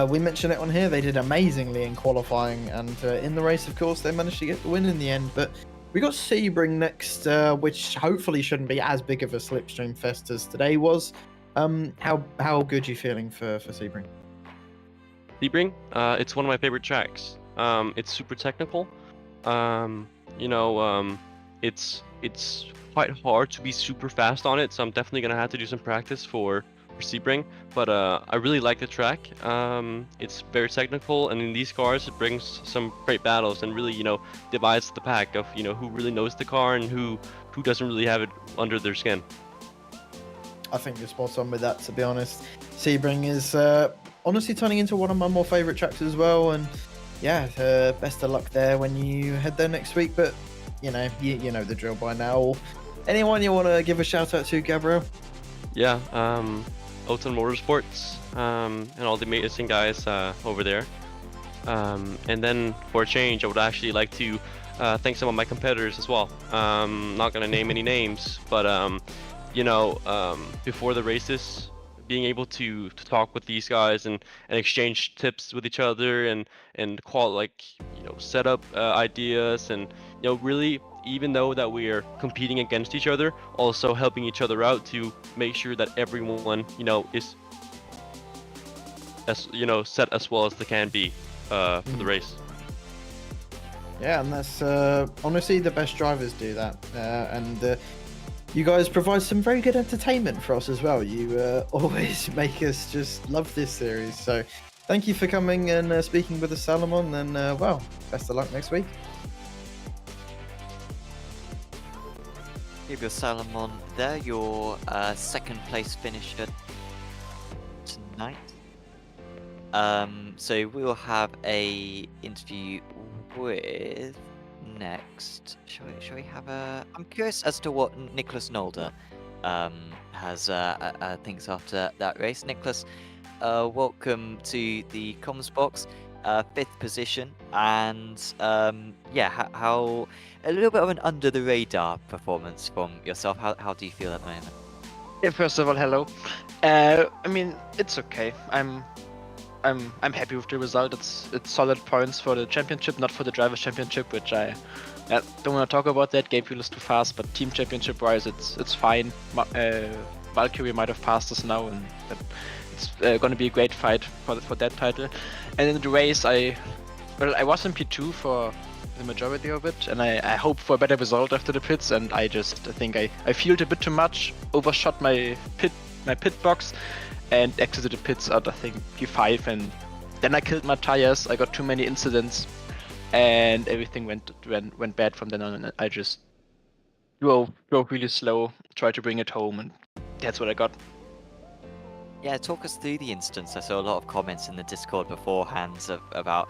we mentioned it on here, they did amazingly in qualifying, and in the race, of course, they managed to get the win in the end. But we got Sebring next, which hopefully shouldn't be as big of a slipstream fest as today was. How good are you feeling for Sebring? Sebring, it's one of my favorite tracks. It's super technical. You know, it's quite hard to be super fast on it, so I'm definitely gonna have to do some practice for Sebring. But I really like the track. It's very technical, and in these cars, it brings some great battles and really, you know, divides the pack of, you know, who really knows the car and who doesn't really have it under their skin. I think you're spot on with that, to be honest. Sebring is honestly turning into one of my more favourite tracks as well, and yeah, best of luck there when you head there next week. But you know the drill by now. Anyone you want to give a shout out to, Gabriel? Yeah, Oton Motorsports, and all the amazing guys over there. And then for a change, I would actually like to thank some of my competitors as well. Not gonna name any names, but before the races, being able to talk with these guys and exchange tips with each other and set up ideas and really, even though that we are competing against each other, also helping each other out to make sure that everyone is as set as well as they can be for the race. Yeah, and that's honestly the best drivers do that, and you guys provide some very good entertainment for us as well. You always make us just love this series. So thank you for coming and speaking with us, Salomon, and well, best of luck next week. Gabriel Salomon there, your second place finisher tonight. So we will have a interview with next. Shall we have a? I'm curious as to what Nicholas Nolder has thinks after that race. Nicholas, welcome to the comms box. 5th position, and how a little bit of an under the radar performance from yourself. How do you feel at the moment? Yeah, first of all, hello. I mean, it's okay. I'm happy with the result. It's solid points for the championship, not for the drivers' championship, which I don't want to talk about that. Gabriel is too fast, but team championship wise, it's fine. Valkyrie might have passed us now, and it's going to be a great fight for that title. And in the race, I was in P2 for the majority of it, and I hope for a better result after the pits. And I think I fueled a bit too much, overshot my pit box, and exited the pits at I think P5, and then I killed my tires. I got too many incidents, and everything went bad from then on. And I just drove really slow, tried to bring it home, and that's what I got. Yeah, talk us through the instance. I saw a lot of comments in the Discord beforehand about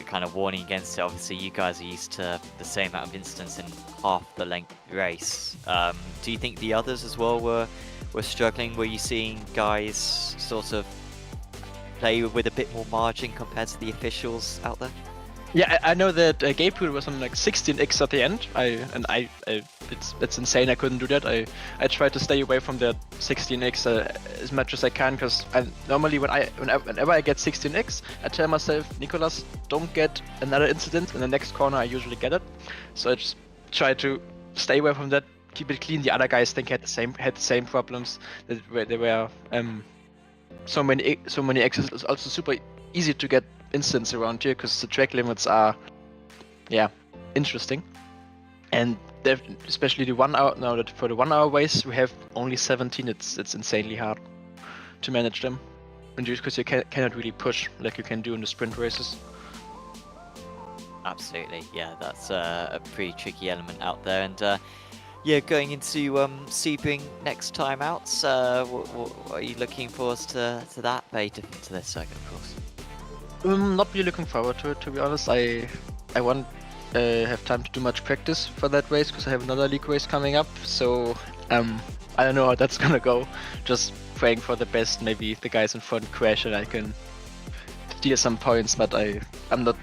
kind of warning against it. Obviously, you guys are used to the same amount of incidents in half the length race. Do you think the others as well were struggling? Were you seeing guys sort of play with a bit more margin compared to the officials out there? Yeah, I know that Gabriel was on like 16x at the end. It's insane. I couldn't do that. I tried to stay away from that 16x as much as I can, because normally whenever I get 16x, I tell myself, Nicholas, don't get another incident. In the next corner, I usually get it. So I just try to stay away from that, keep it clean. The other guys think had the same problems. There were so many X's. It's also super easy to get incidents around here because the track limits are interesting, and especially the 1 hour now, that for the 1 hour race we have only 17. It's insanely hard to manage them, and just because you cannot really push like you can do in the sprint races. Absolutely, yeah, that's a pretty tricky element out there. And going into Sebring next time out, what are you looking forward to that? Very different to this circuit, of course. Not really looking forward to it, to be honest. I won't have time to do much practice for that race because I have another league race coming up. So I don't know how that's gonna go. Just praying for the best. Maybe the guys in front crash and I can steal some points. But I'm not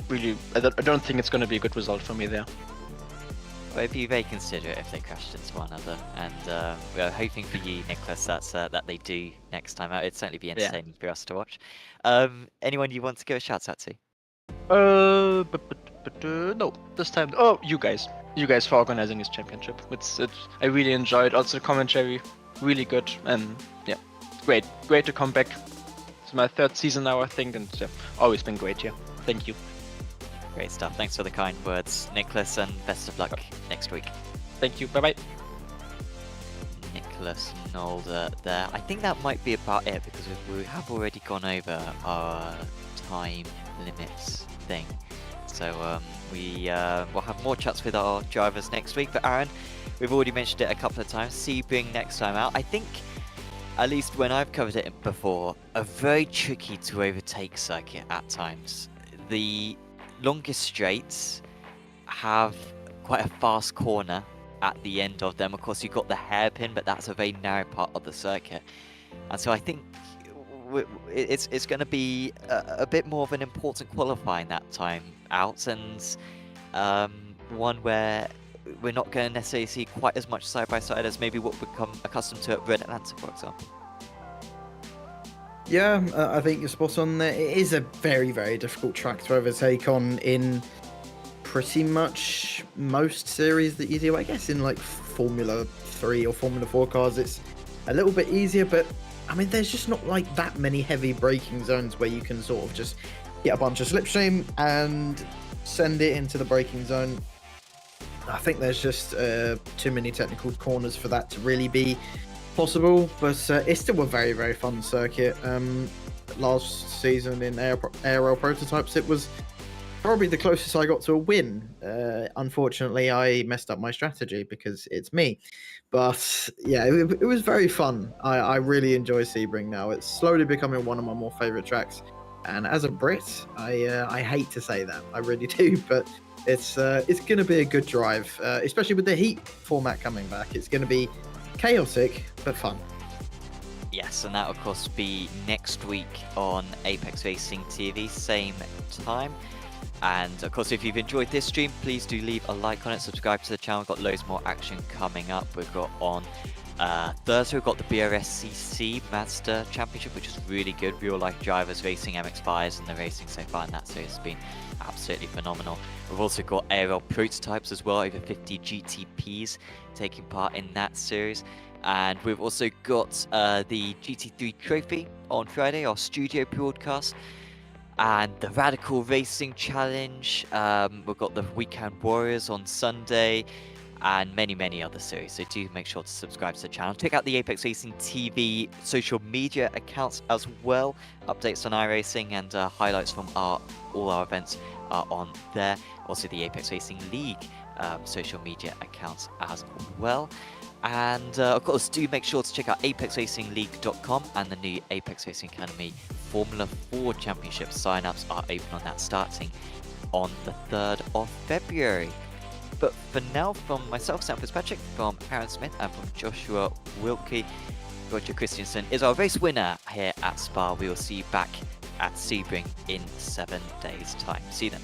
really. I don't think it's gonna be a good result for me there. Well, it'd be very considerate if they crashed into one another, and we're hoping for you, Nicholas, that they do next time out. It'd certainly be entertaining for us to watch. Anyone you want to give a shout out to? No, this time. Oh, you guys for organizing this championship. I really enjoyed. Also, the commentary, really good, and yeah, great to come back. It's my 3rd season now, I think, and always been great here. Thank you. Great stuff. Thanks for the kind words, Nicholas, and best of luck next week. Thank you. Bye-bye. Nicholas Nolder there. I think that might be about it, because we have already gone over our time limits thing. So we will have more chats with our drivers next week. But Aaron, we've already mentioned it a couple of times. Sebring next time out. I think, at least when I've covered it before, a very tricky to overtake circuit at times. The longest straights have quite a fast corner at the end of them. Of course, you've got the hairpin, but that's a very narrow part of the circuit. And so I think it's going to be a bit more of an important qualifying that time out, and one where we're not going to necessarily see quite as much side-by-side as maybe what we've become accustomed to at Red Atlanta, for example. Yeah, I think you're spot on there. It is a very, very difficult track to overtake on in pretty much most series that you do. I guess in like Formula 3 or Formula 4 cars, it's a little bit easier, but I mean, there's just not like that many heavy braking zones where you can sort of just get a bunch of slipstream and send it into the braking zone. I think there's just too many technical corners for that to really be possible, but it's still a very, very fun circuit. Last season in ARA Prototypes, it was probably the closest I got to a win. Unfortunately, I messed up my strategy because it's me. But yeah, it was very fun. I really enjoy Sebring now. It's slowly becoming one of my more favourite tracks. And as a Brit, I hate to say that, I really do, but it's going to be a good drive, especially with the heat format coming back. It's going to be chaotic, but fun. Yes, and that will of course be next week on Apex Racing TV, same time. And of course, if you've enjoyed this stream, please do leave a like on it, subscribe to the channel. We've got loads more action coming up. We've got on Thursday, we've got the BRSCC Mazda Championship, which is really good. Real life drivers racing MX-5s and the racing so far, and that series has been absolutely phenomenal. We've also got ARA Prototypes as well, over 50 GTPs taking part in that series. And we've also got the GT3 Trophy on Friday, our studio broadcast. And the Radical Racing Challenge, we've got the Weekend Warriors on Sunday, and many, many other series. So do make sure to subscribe to the channel. Check out the Apex Racing TV social media accounts as well. Updates on iRacing and highlights from all our events are on there. Also the Apex Racing League social media accounts as well. And of course, do make sure to check out apexracingleague.com and the new Apex Racing Academy Formula 4 Championship. Sign-ups are open on that, starting on the 3rd of February. But for now, from myself, Sam Fitzpatrick, from Aaron Smith, and from Joshua Wilkie, Roger Christensen is our race winner here at Spa. We will see you back at Sebring in 7 days' time. See you then.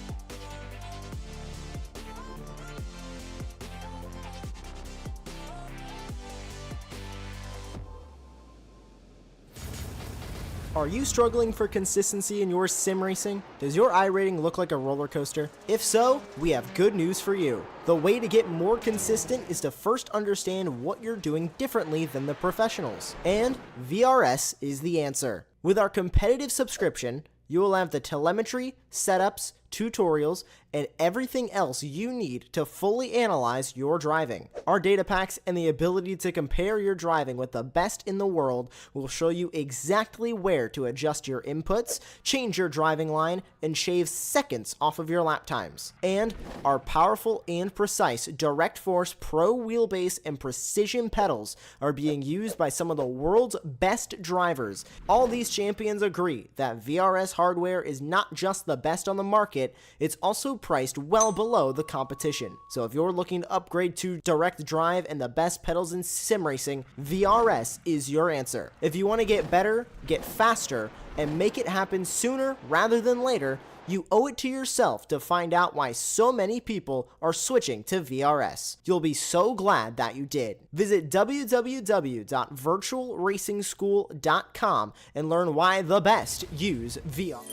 Are you struggling for consistency in your sim racing? Does your iRating look like a roller coaster? If so, we have good news for you. The way to get more consistent is to first understand what you're doing differently than the professionals. And VRS is the answer. With our competitive subscription, you will have the telemetry, setups, tutorials, and everything else you need to fully analyze your driving. Our data packs and the ability to compare your driving with the best in the world will show you exactly where to adjust your inputs, change your driving line, and shave seconds off of your lap times. And our powerful and precise Direct Force Pro wheelbase and precision pedals are being used by some of the world's best drivers. All these champions agree that VRS hardware is not just the best on the market, it's also priced well below the competition. So if you're looking to upgrade to direct drive and the best pedals in sim racing, VRS is your answer. If you want to get better, get faster, and make it happen sooner rather than later, you owe it to yourself to find out why so many people are switching to VRS. You'll be so glad that you did. Visit www.virtualracingschool.com and learn why the best use VR.